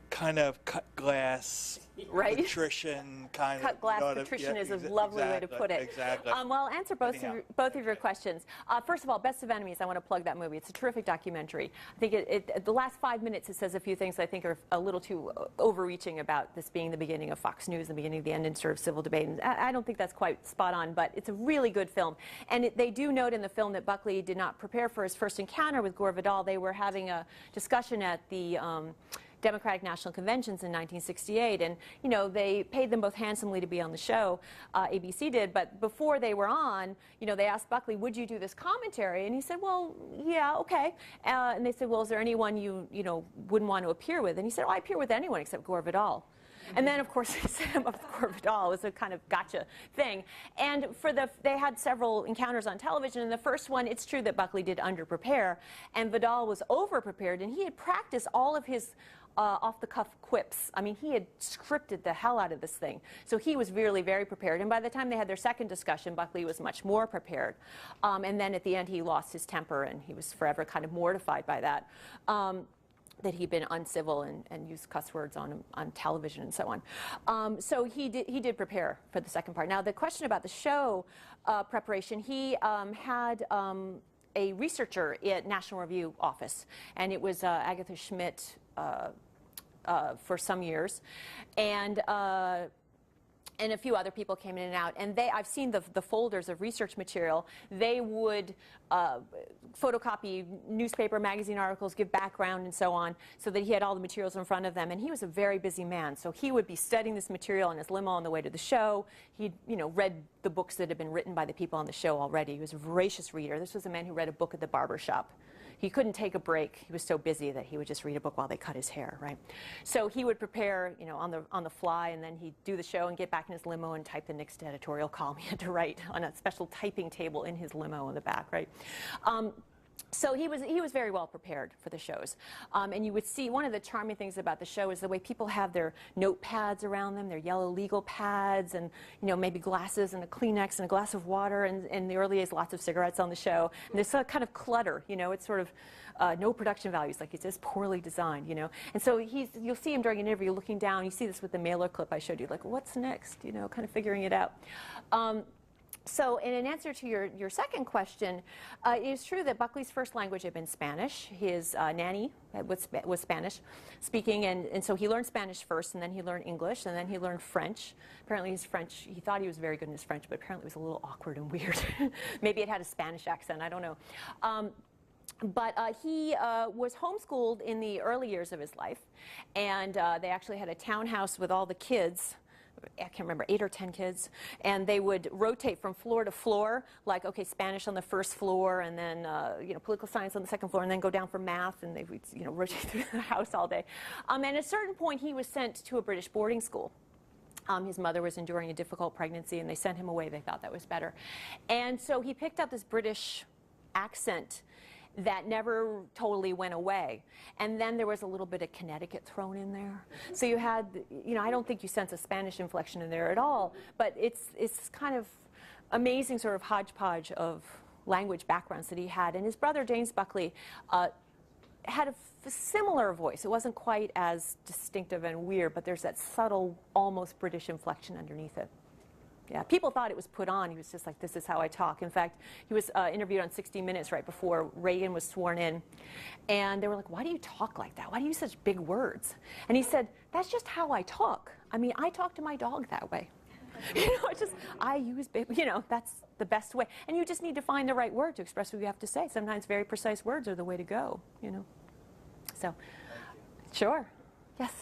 kind of cut glass patrician kind cut glass patrician is a lovely way to put it. Exactly. Well, I'll answer both of your questions. First of all, Best of Enemies, I want to plug that movie. It's a terrific documentary. I think the last 5 minutes it says a few things I think are a little too overreaching about this being the beginning of Fox News, the beginning of the end in sort of civil debate. And I don't think that's quite spot on, but it's a really good film. And they do note in the film that Buckley did not prepare for his first encounter with Gore Vidal. They were having a discussion at the Democratic National Conventions in 1968, and they paid them both handsomely to be on the show. ABC did, but before they were on, they asked Buckley, "Would you do this commentary?" And he said, "Well, yeah, okay." And they said, "Well, is there anyone you wouldn't want to appear with?" And he said, "Oh, I appear with anyone except Gore Vidal." And then, of course, they set him up with Gore Vidal. It was a kind of gotcha thing. And they had several encounters on television. And the first one, it's true that Buckley did under-prepare, and Vidal was over-prepared, and he had practiced all of his off-the-cuff quips. I mean, he had scripted the hell out of this thing. So he was really very prepared. And by the time they had their second discussion, Buckley was much more prepared. And then at the end, he lost his temper, and he was forever kind of mortified by that. That he'd been uncivil and used cuss words on television and so on. So he did prepare for the second part. Now, the question about the show preparation, he had a researcher at National Review office, and it was Agatha Schmidt for some years, and a few other people came in and out. And I've seen the folders of research material. They would photocopy newspaper, magazine articles, give background and so on, so that he had all the materials in front of them. And he was a very busy man, so he would be studying this material in his limo on the way to the show. He'd read the books that had been written by the people on the show already. He was a voracious reader. This was a man who read a book at the barber shop. He couldn't take a break. He was so busy that he would just read a book while they cut his hair, right? So he would prepare, on the fly, and then he'd do the show and get back in his limo and type the next editorial column he had to write on a special typing table in his limo in the back, right? So he was very well prepared for the shows. And you would see one of the charming things about the show is the way people have their notepads around them, their yellow legal pads, and maybe glasses and a Kleenex and a glass of water, and in the early days lots of cigarettes on the show. And there's a kind of clutter, it's sort of no production values, like it says poorly designed, And so you'll see him during an interview looking down. You see this with the mailer clip I showed you, like what's next, kind of figuring it out. So in an answer to your second question, it is true that Buckley's first language had been Spanish. His nanny was Spanish speaking, and so he learned Spanish first, and then he learned English, and then he learned French. Apparently his French, he thought he was very good in his French, but apparently it was a little awkward and weird. Maybe it had a Spanish accent, I don't know. But he was homeschooled in the early years of his life, and they actually had a townhouse with all the kids. I can't remember, 8 or 10 kids, and they would rotate from floor to floor, like, okay, Spanish on the first floor, and then, political science on the second floor, and then go down for math, and they would, rotate through the house all day. And at a certain point, he was sent to a British boarding school. His mother was enduring a difficult pregnancy, and they sent him away. They thought that was better. And so he picked up this British accent that never totally went away. And then there was a little bit of Connecticut thrown in there. So you had, I don't think you sense a Spanish inflection in there at all, but it's kind of amazing sort of hodgepodge of language backgrounds that he had. And his brother, James Buckley, had a similar voice. It wasn't quite as distinctive and weird, but there's that subtle, almost British inflection underneath it. Yeah, people thought it was put on. He was just like, this is how I talk. In fact, he was interviewed on 60 Minutes right before Reagan was sworn in. And they were like, why do you talk like that? Why do you use such big words? And he said, that's just how I talk. I mean, I talk to my dog that way. I use big, that's the best way. And you just need to find the right word to express what you have to say. Sometimes very precise words are the way to go, So, sure. Yes?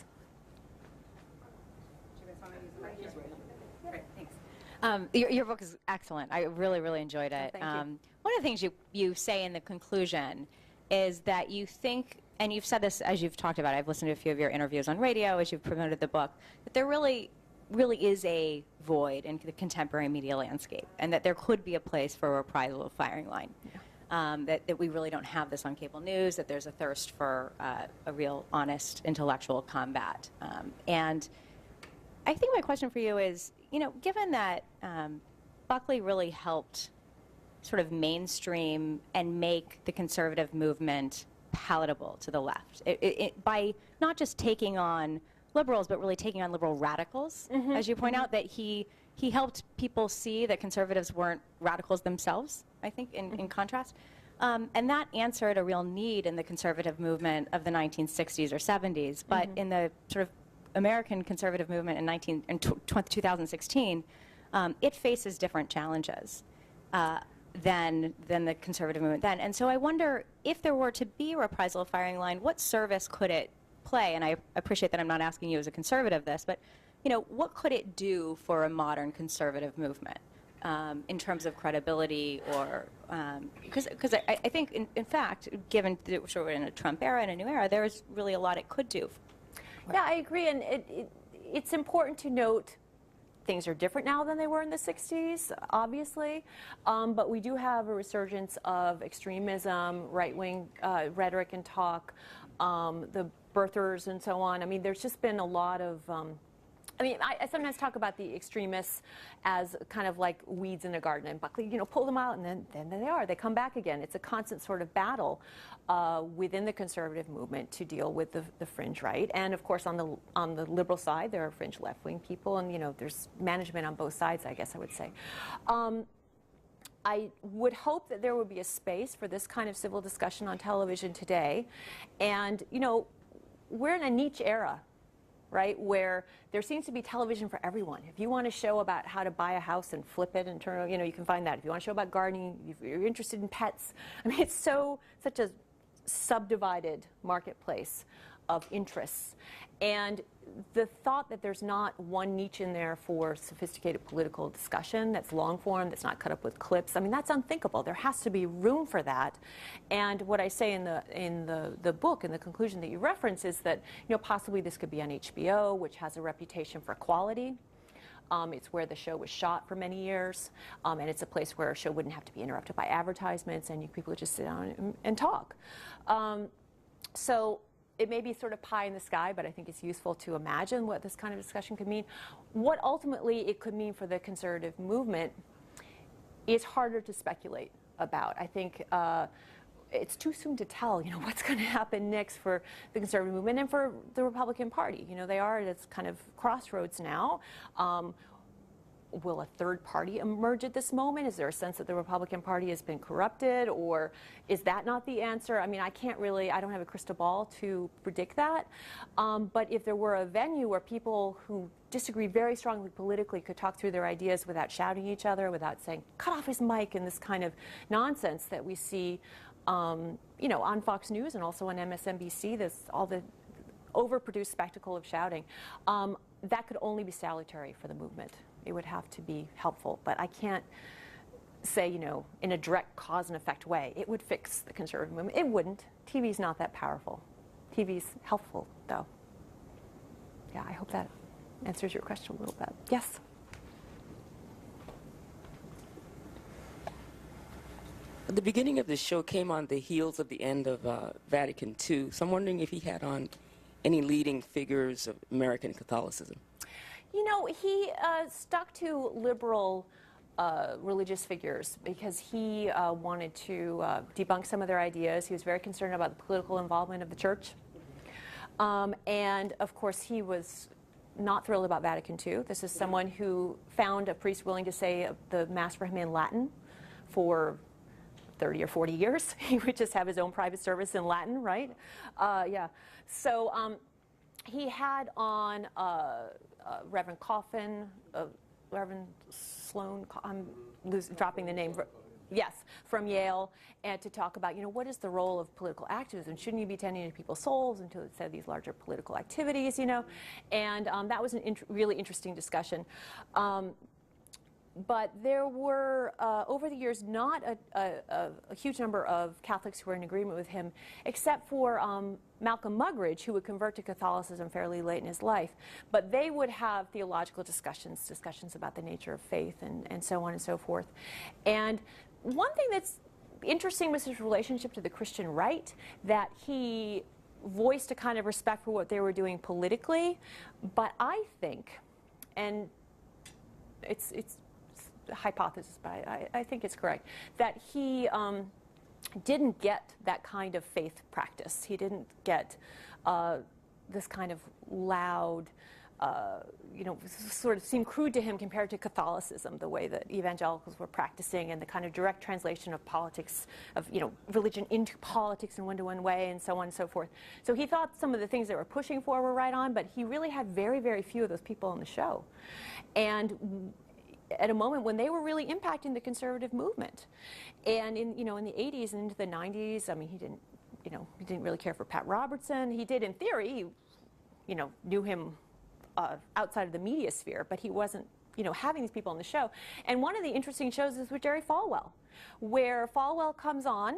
Your book is excellent. I really, really enjoyed it. Oh, thank you. One of the things you say in the conclusion is that you think, and you've said this as you've talked about it, I've listened to a few of your interviews on radio as you've promoted the book, that there really is a void in the contemporary media landscape, and that there could be a place for a reprisal firing line. Yeah. That we really don't have this on cable news, that there's a thirst for a real, honest, intellectual combat. And I think my question for you is, given that Buckley really helped sort of mainstream and make the conservative movement palatable to the left, by not just taking on liberals, but really taking on liberal radicals, as you point out, that he helped people see that conservatives weren't radicals themselves, I think, in contrast. And that answered a real need in the conservative movement of the 1960s or 70s, but in the sort of American conservative movement in 2016, it faces different challenges than the conservative movement then. And so I wonder, if there were to be a reprisal firing line, what service could it play? And I appreciate that I'm not asking you as a conservative this, but what could it do for a modern conservative movement in terms of credibility, or because I think in fact, given that we're in a Trump era and a new era, there is really a lot it could do. Yeah, I agree, and it's important to note things are different now than they were in the 60s, obviously, but we do have a resurgence of extremism, right-wing rhetoric and talk, the birthers and so on. I mean, there's just been a lot of I sometimes talk about the extremists as kind of like weeds in a garden, and Buckley, pull them out, and then they are. They come back again. It's a constant sort of battle within the conservative movement to deal with the fringe right. And of course, on the liberal side, there are fringe left-wing people, and there's management on both sides, I guess I would say. I would hope that there would be a space for this kind of civil discussion on television today, and we're in a niche era, right, where there seems to be television for everyone. If you want a show about how to buy a house and flip it and turn, you can find that. If you want a show about gardening, if you're interested in pets, I mean, it's such a subdivided marketplace of interests. And the thought that there's not one niche in there for sophisticated political discussion that's long form, that's not cut up with clips, I mean, that's unthinkable. There has to be room for that. And what I say in the book, in the conclusion that you reference, is that possibly this could be on HBO, which has a reputation for quality. It's where the show was shot for many years, and it's a place where a show wouldn't have to be interrupted by advertisements, and people would just sit down and talk. So it may be sort of pie in the sky, but I think it's useful to imagine what this kind of discussion could mean. What ultimately it could mean for the conservative movement is harder to speculate about. I think it's too soon to tell, what's going to happen next for the conservative movement and for the Republican Party. They are at this kind of crossroads now. Will a third party emerge at this moment? Is there a sense that the Republican Party has been corrupted, or is that not the answer? I mean, I don't have a crystal ball to predict that. But if there were a venue where people who disagree very strongly politically could talk through their ideas without shouting at each other, without saying, cut off his mic, and this kind of nonsense that we see, on Fox News and also on MSNBC, all the overproduced spectacle of shouting, that could only be salutary for the movement. It would have to be helpful, but I can't say, in a direct cause and effect way, it would fix the conservative movement. It wouldn't. TV's not that powerful. TV's helpful, though. Yeah, I hope that answers your question a little bit. Yes? The beginning of the show came on the heels of the end of Vatican II, so I'm wondering if he had on any leading figures of American Catholicism. He stuck to liberal religious figures because he wanted to debunk some of their ideas. He was very concerned about the political involvement of the church. And, of course, he was not thrilled about Vatican II. This is someone who found a priest willing to say the Mass for him in Latin for 30 or 40 years. He would just have his own private service in Latin, right? Yeah. So he had on Reverend Coffin, Reverend Sloan, I'm dropping the name, yes, from Yale, and to talk about, what is the role of political activism? Shouldn't you be tending to people's souls until it said these larger political activities, And that was a really interesting discussion. But there were, over the years, not a huge number of Catholics who were in agreement with him, except for Malcolm Muggeridge, who would convert to Catholicism fairly late in his life. But they would have theological discussions about the nature of faith and so on and so forth. And one thing that's interesting was his relationship to the Christian right, that he voiced a kind of respect for what they were doing politically. But I think, and it's hypothesis, but I think it's correct, that he didn't get that kind of faith practice. He didn't get this kind of loud, sort of seemed crude to him compared to Catholicism, the way that evangelicals were practicing, and the kind of direct translation of politics, of religion into politics in one-to-one way, and so on and so forth. So he thought some of the things they were pushing for were right on, but he really had very, very few of those people on the show. And at a moment when they were really impacting the conservative movement. And in the 80s and into the 90s, I mean, he didn't really care for Pat Robertson. He did in theory, he, knew him outside of the media sphere, but he wasn't, having these people on the show. And one of the interesting shows is with Jerry Falwell, where Falwell comes on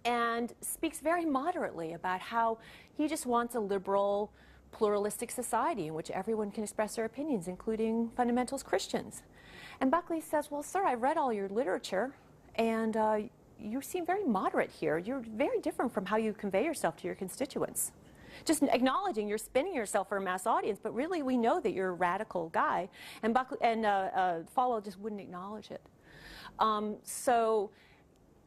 and speaks very moderately about how he just wants a liberal pluralistic society in which everyone can express their opinions, including fundamentalist Christians. And Buckley says, well, sir, I read all your literature, and you seem very moderate here. You're very different from how you convey yourself to your constituents. Just acknowledging you're spinning yourself for a mass audience, but really we know that you're a radical guy. And Falwell just wouldn't acknowledge it. So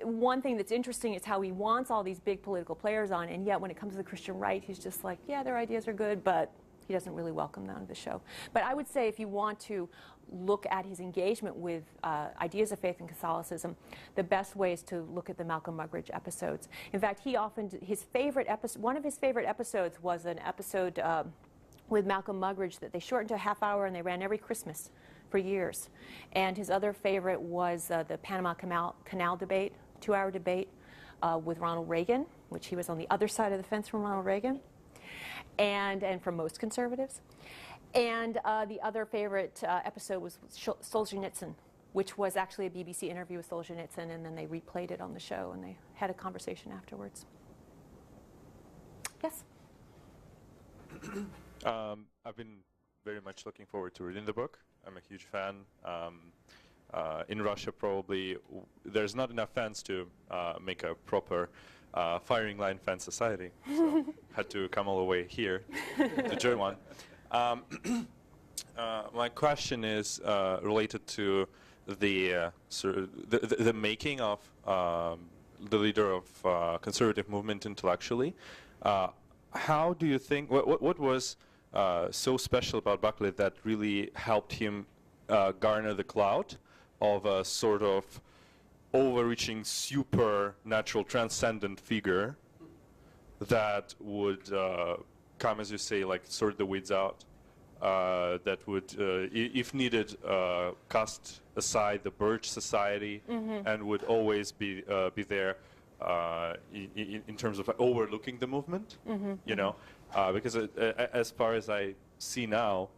one thing that's interesting is how he wants all these big political players on, and yet when it comes to the Christian right, he's just like, yeah, their ideas are good, but he doesn't really welcome them to the show. But I would say if you want to look at his engagement with ideas of faith and Catholicism, the best way is to look at the Malcolm Muggeridge episodes. In fact, he often, one of his favorite episodes was an episode with Malcolm Muggeridge that they shortened to a half hour and they ran every Christmas for years. And his other favorite was the Panama Canal debate, 2-hour debate with Ronald Reagan, which he was on the other side of the fence from Ronald Reagan, and from most conservatives. And the other favorite episode was Solzhenitsyn, which was actually a BBC interview with Solzhenitsyn, and then they replayed it on the show, and they had a conversation afterwards. Yes? I've been very much looking forward to reading the book. I'm a huge fan. In Russia, probably, there's not enough fans to make a proper firing line fan society, so had to come all the way here to join one. My question is related to the the making of the leader of conservative movement intellectually. How do you think? What was so special about Buckley that really helped him garner the clout of a sort of overreaching, supernatural, transcendent figure that would come, as you say, like sort the weeds out, that would, if needed, cast aside the Birch Society, and would always be there in terms of overlooking the movement, you know, because as far as I see now,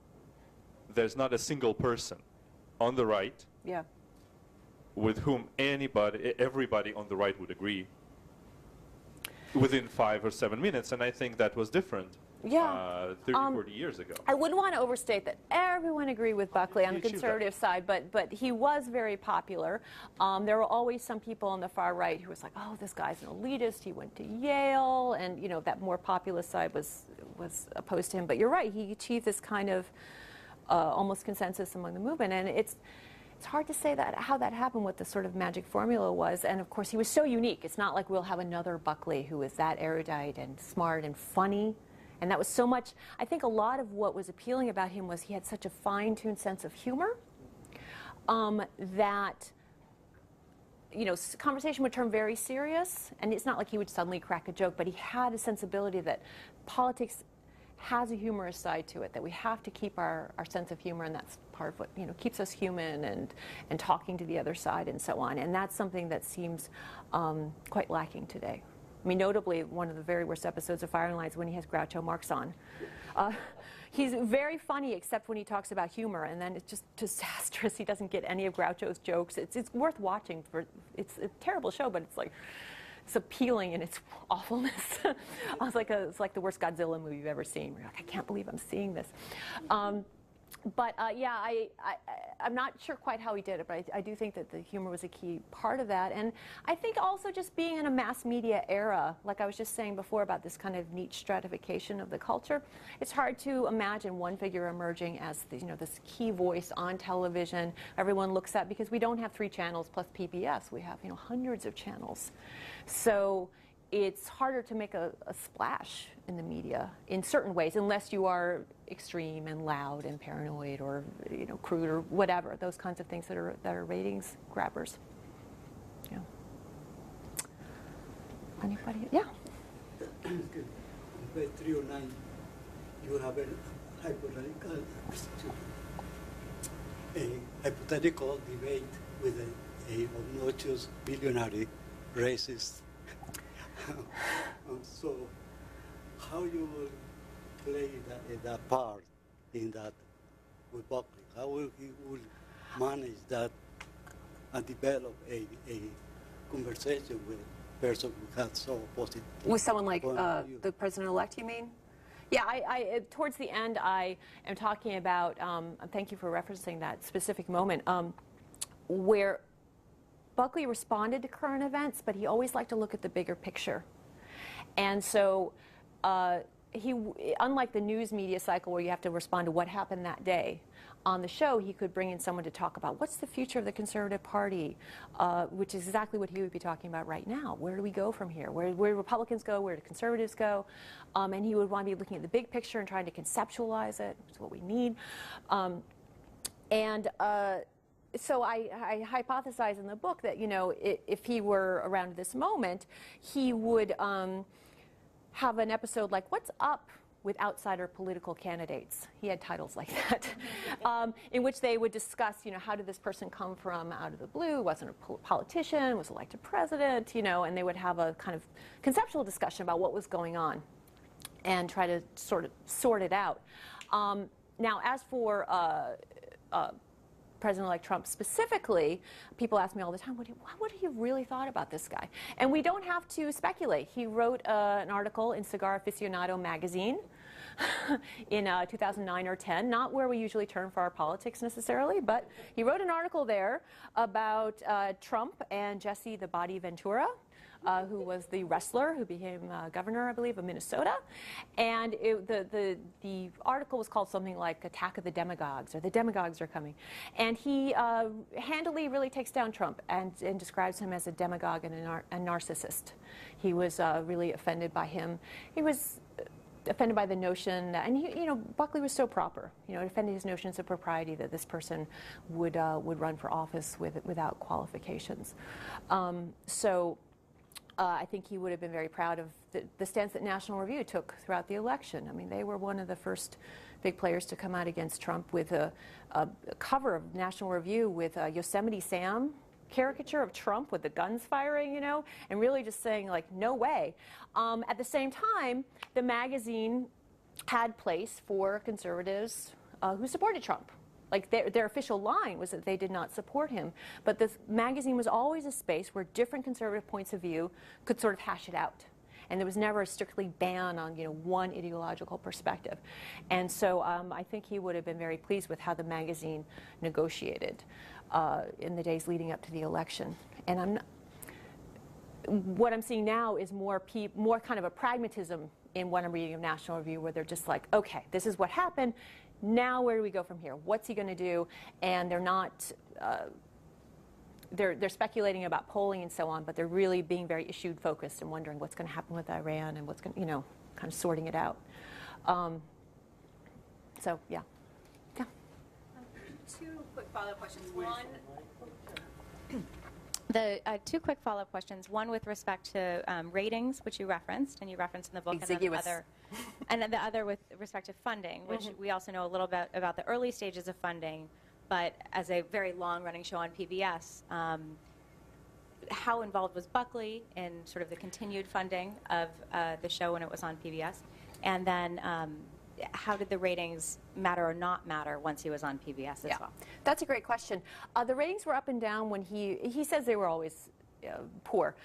there's not a single person on the right with whom everybody on the right would agree within 5 or 7 minutes, and I think that was different 30, 40 years ago. I wouldn't want to overstate that everyone agreed with Buckley on the conservative side, but he was very popular. There were always some people on the far right who was like, oh, this guy's an elitist, he went to Yale, and you know, that more populist side was opposed to him. But you're right, he achieved this kind of almost consensus among the movement, and it's hard to say how that happened, what the sort of magic formula was. And of course, he was so unique. It's not like we'll have another Buckley who is that erudite and smart and funny. And that was so much, I think a lot of what was appealing about him was he had such a fine-tuned sense of humor that, you know, conversation would turn very serious. And it's not like he would suddenly crack a joke, but he had a sensibility that politics has a humorous side to it, that we have to keep our sense of humor, and that's part of what, you know, keeps us human and talking to the other side and so on. And that's something that seems quite lacking today. I mean, notably, one of the very worst episodes of Firing Line is when he has Groucho Marx on. He's very funny, except when he talks about humor, and then it's just disastrous. He doesn't get any of Groucho's jokes. It's worth watching. It's a terrible show, but it's like, it's appealing in its awfulness. It's like the worst Godzilla movie you've ever seen. You're like, I can't believe I'm seeing this. But yeah, I'm not sure quite how he did it, but I do think that the humor was a key part of that. And I think also just being in a mass media era, like I was just saying before about this kind of neat stratification of the culture, it's hard to imagine one figure emerging as the, you know, this key voice on television everyone looks at, because we don't have 3 channels plus PBS. We have, you know, hundreds of channels. So it's harder to make a splash in the media in certain ways, unless you are extreme and loud and paranoid, or, you know, crude or whatever, those kinds of things that are ratings grabbers. Yeah. Anybody? Yeah. Page 309, you have a hypothetical debate with a obnoxious billionaire racist. So, how you will play that part in that with Buckley? How will he manage that and develop a conversation with a person who has so opposite? With someone like the president-elect, you mean? Yeah, towards the end, I am talking about, thank you for referencing that specific moment, where Buckley responded to current events, but he always liked to look at the bigger picture. And so unlike the news media cycle where you have to respond to what happened that day, on the show he could bring in someone to talk about what's the future of the Conservative Party, which is exactly what he would be talking about right now. Where do we go from here? Where do Republicans go? Where do Conservatives go? And he would want to be looking at the big picture and trying to conceptualize it, which is what we need. So I hypothesize in the book that, you know, if he were around at this moment, he would have an episode like, what's up with outsider political candidates? He had titles like that, in which they would discuss, you know, how did this person come from out of the blue, wasn't a politician, was elected president, you know, and they would have a kind of conceptual discussion about what was going on and try to sort of sort it out. Now, as for President-elect Trump specifically, people ask me all the time, what do you really thought about this guy? And we don't have to speculate. He wrote an article in Cigar Aficionado magazine in 2009 or 10, not where we usually turn for our politics necessarily, but he wrote an article there about Trump and Jesse the Body Ventura, who was the wrestler who became governor, I believe, of Minnesota. And the article was called something like Attack of the Demagogues, or The Demagogues Are Coming. And he handily really takes down Trump and describes him as a demagogue and a narcissist. He was really offended by him. He was offended by the notion that, and he, you know, Buckley was so proper, you know, offended his notions of propriety that this person would run for office without qualifications. I think he would have been very proud of the stance that National Review took throughout the election. I mean, they were one of the first big players to come out against Trump with a cover of National Review with Yosemite Sam caricature of Trump with the guns firing, you know, and really just saying, like, no way. At the same time, the magazine had place for conservatives who supported Trump. Like, their official line was that they did not support him. But this magazine was always a space where different conservative points of view could sort of hash it out. And there was never a strictly ban on, you know, one ideological perspective. And so I think he would have been very pleased with how the magazine negotiated in the days leading up to the election. And what I'm seeing now is more kind of a pragmatism in what I'm reading of National Review, where they're just like, okay, this is what happened. Now where do we go from here? What's he going to do? And they're not, they're speculating about polling and so on, but they're really being very issue focused and wondering what's going to happen with Iran and what's going to, you know, kind of sorting it out. So, yeah. Yeah. Two quick follow-up questions. One, two quick follow-up questions. One with respect to ratings, which you referenced, and you referenced in the book, and then the other with respect to funding, which we also know a little bit about the early stages of funding, but as a very long-running show on PBS, how involved was Buckley in sort of the continued funding of the show when it was on PBS? And then how did the ratings matter or not matter once he was on PBS as well? That's a great question. The ratings were up and down when he says they were always poor.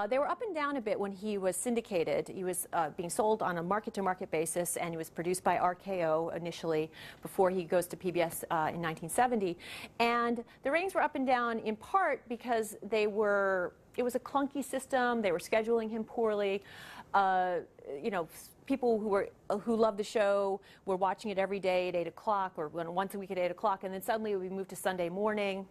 They were up and down a bit when he was syndicated. He was being sold on a market-to-market basis, and he was produced by RKO initially before he goes to PBS in 1970. And the ratings were up and down in part because it was a clunky system. They were scheduling him poorly. You know, people who loved the show were watching it every day at 8 o'clock or once a week at 8 o'clock, and then suddenly we moved to Sunday morning.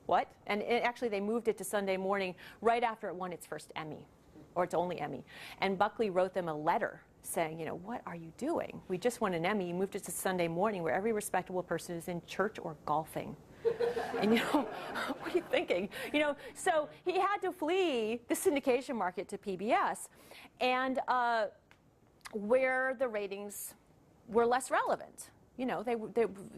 What? And actually they moved it to Sunday morning right after it won its first Emmy, or its only Emmy. And Buckley wrote them a letter saying, you know, what are you doing? We just won an Emmy. You moved it to Sunday morning where every respectable person is in church or golfing. And, you know, what are you thinking? You know, so he had to flee the syndication market to PBS, and where the ratings were less relevant. You know,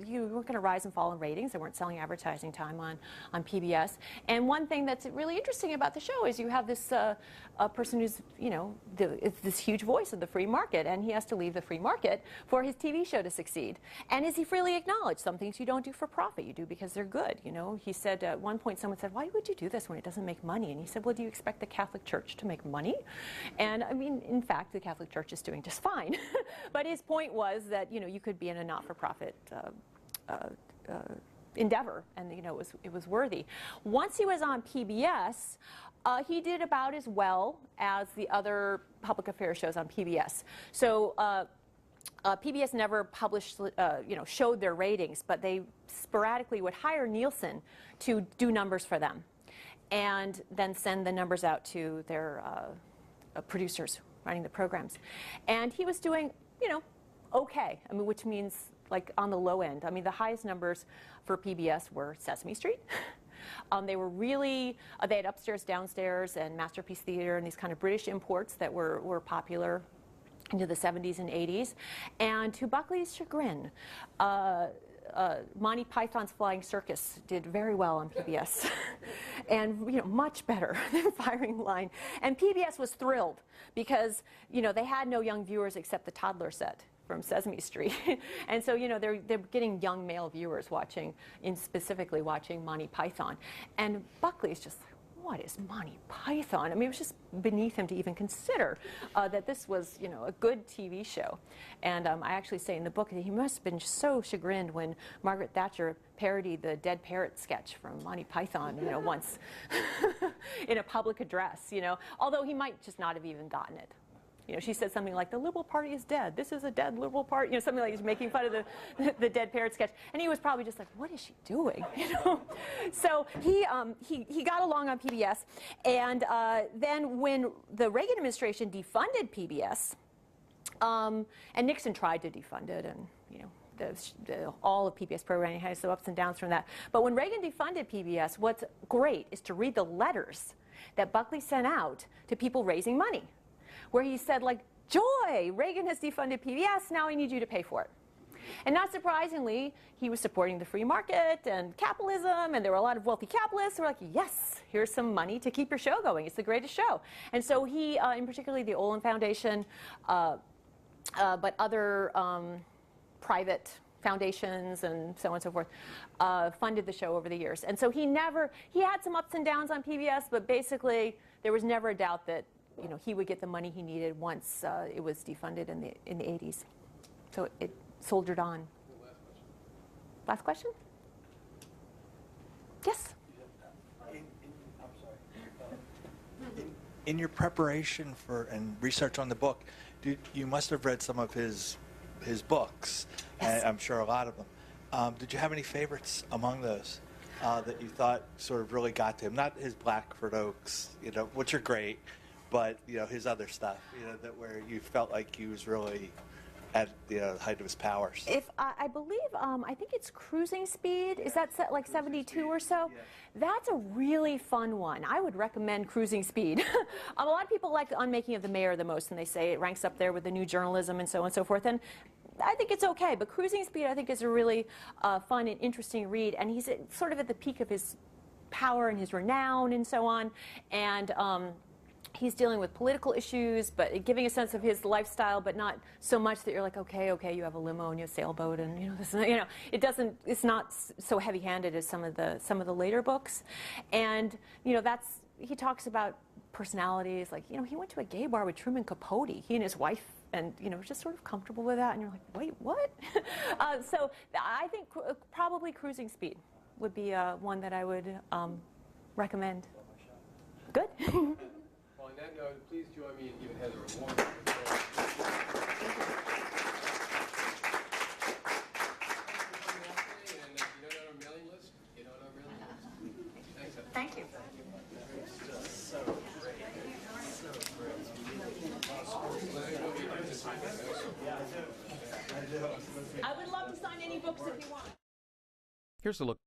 you weren't going to rise and fall in ratings. They weren't selling advertising time on PBS. And one thing that's really interesting about the show is you have this a person who's, you know, it's this huge voice of the free market, and he has to leave the free market for his TV show to succeed. And as he freely acknowledged, some things you don't do for profit, you do because they're good. You know, he said at one point, someone said, "Why would you do this when it doesn't make money?" And he said, "Well, do you expect the Catholic Church to make money?" And I mean, in fact, the Catholic Church is doing just fine. But his point was that, you know, you could be in a not-for-profit endeavor, and, you know, it was worthy. Once he was on PBS, he did about as well as the other public affairs shows on PBS. So PBS never published, you know, showed their ratings, but they sporadically would hire Nielsen to do numbers for them, and then send the numbers out to their producers running the programs. And he was doing, you know, okay. I mean, which means like on the low end. I mean, the highest numbers for PBS were Sesame Street. They were really, they had Upstairs, Downstairs, and Masterpiece Theater, and these kind of British imports that were popular into the 70s and 80s. And to Buckley's chagrin, Monty Python's Flying Circus did very well on PBS, and, you know, much better than Firing Line. And PBS was thrilled because, you know, they had no young viewers except the toddler set from Sesame Street. And so, you know, they're getting young male viewers specifically watching Monty Python. And Buckley's just like, what is Monty Python? I mean, it was just beneath him to even consider that this was, you know, a good TV show. And I actually say in the book that he must have been so chagrined when Margaret Thatcher parodied the dead parrot sketch from Monty Python, you know, once in a public address, you know, although he might just not have even gotten it. You know, she said something like, "The Liberal Party is dead. This is a dead Liberal Party." You know, something like he's making fun of the dead parrot sketch. And he was probably just like, "What is she doing?" You know. So he got along on PBS, and then when the Reagan administration defunded PBS, and Nixon tried to defund it, and, you know, all of PBS programming had some ups and downs from that. But when Reagan defunded PBS, what's great is to read the letters that Buckley sent out to people raising money, where he said, like, "Joy, Reagan has defunded PBS, now I need you to pay for it." And not surprisingly, he was supporting the free market and capitalism, and there were a lot of wealthy capitalists who were like, "Yes, here's some money to keep your show going. It's the greatest show." And so he, in particular the Olin Foundation, but other private foundations and so on and so forth, funded the show over the years. And so he had some ups and downs on PBS, but basically there was never a doubt that, you know, he would get the money he needed once it was defunded in the 80s. So it soldiered on. Last question? Yes? In your preparation for and research on the book, you must have read some of his books, yes. And I'm sure a lot of them. Did you have any favorites among those that you thought sort of really got to him? Not his Blackford Oaks, you know, which are great, but, you know, his other stuff, you know, that where you felt like he was really at the height of his powers. If I believe, I think it's Cruising Speed. Is that like 72 or so? Yeah. That's a really fun one. I would recommend Cruising Speed. A lot of people like The Unmaking of the Mayor the most, and they say it ranks up there with the New Journalism and so on and so forth. And I think it's okay, but Cruising Speed I think is a really fun and interesting read. And he's sort of at the peak of his power and his renown and so on. And he's dealing with political issues, but giving a sense of his lifestyle, but not so much that you're like, okay, you have a limo and you have a sailboat, and, you know, this, you know, it's not so heavy-handed as some of the later books. And, you know, he talks about personalities, like, you know, he went to a gay bar with Truman Capote, he and his wife, and, you know, just sort of comfortable with that, and you're like, wait, what? So I think probably Cruising Speed would be one that I would recommend. Good. On that note, please join me in giving Heather a warm applause. And if you don't know our mailing list, get on our mailing list. Thanks, Heather. Thank you. I would love to sign any books if you want. Here's a look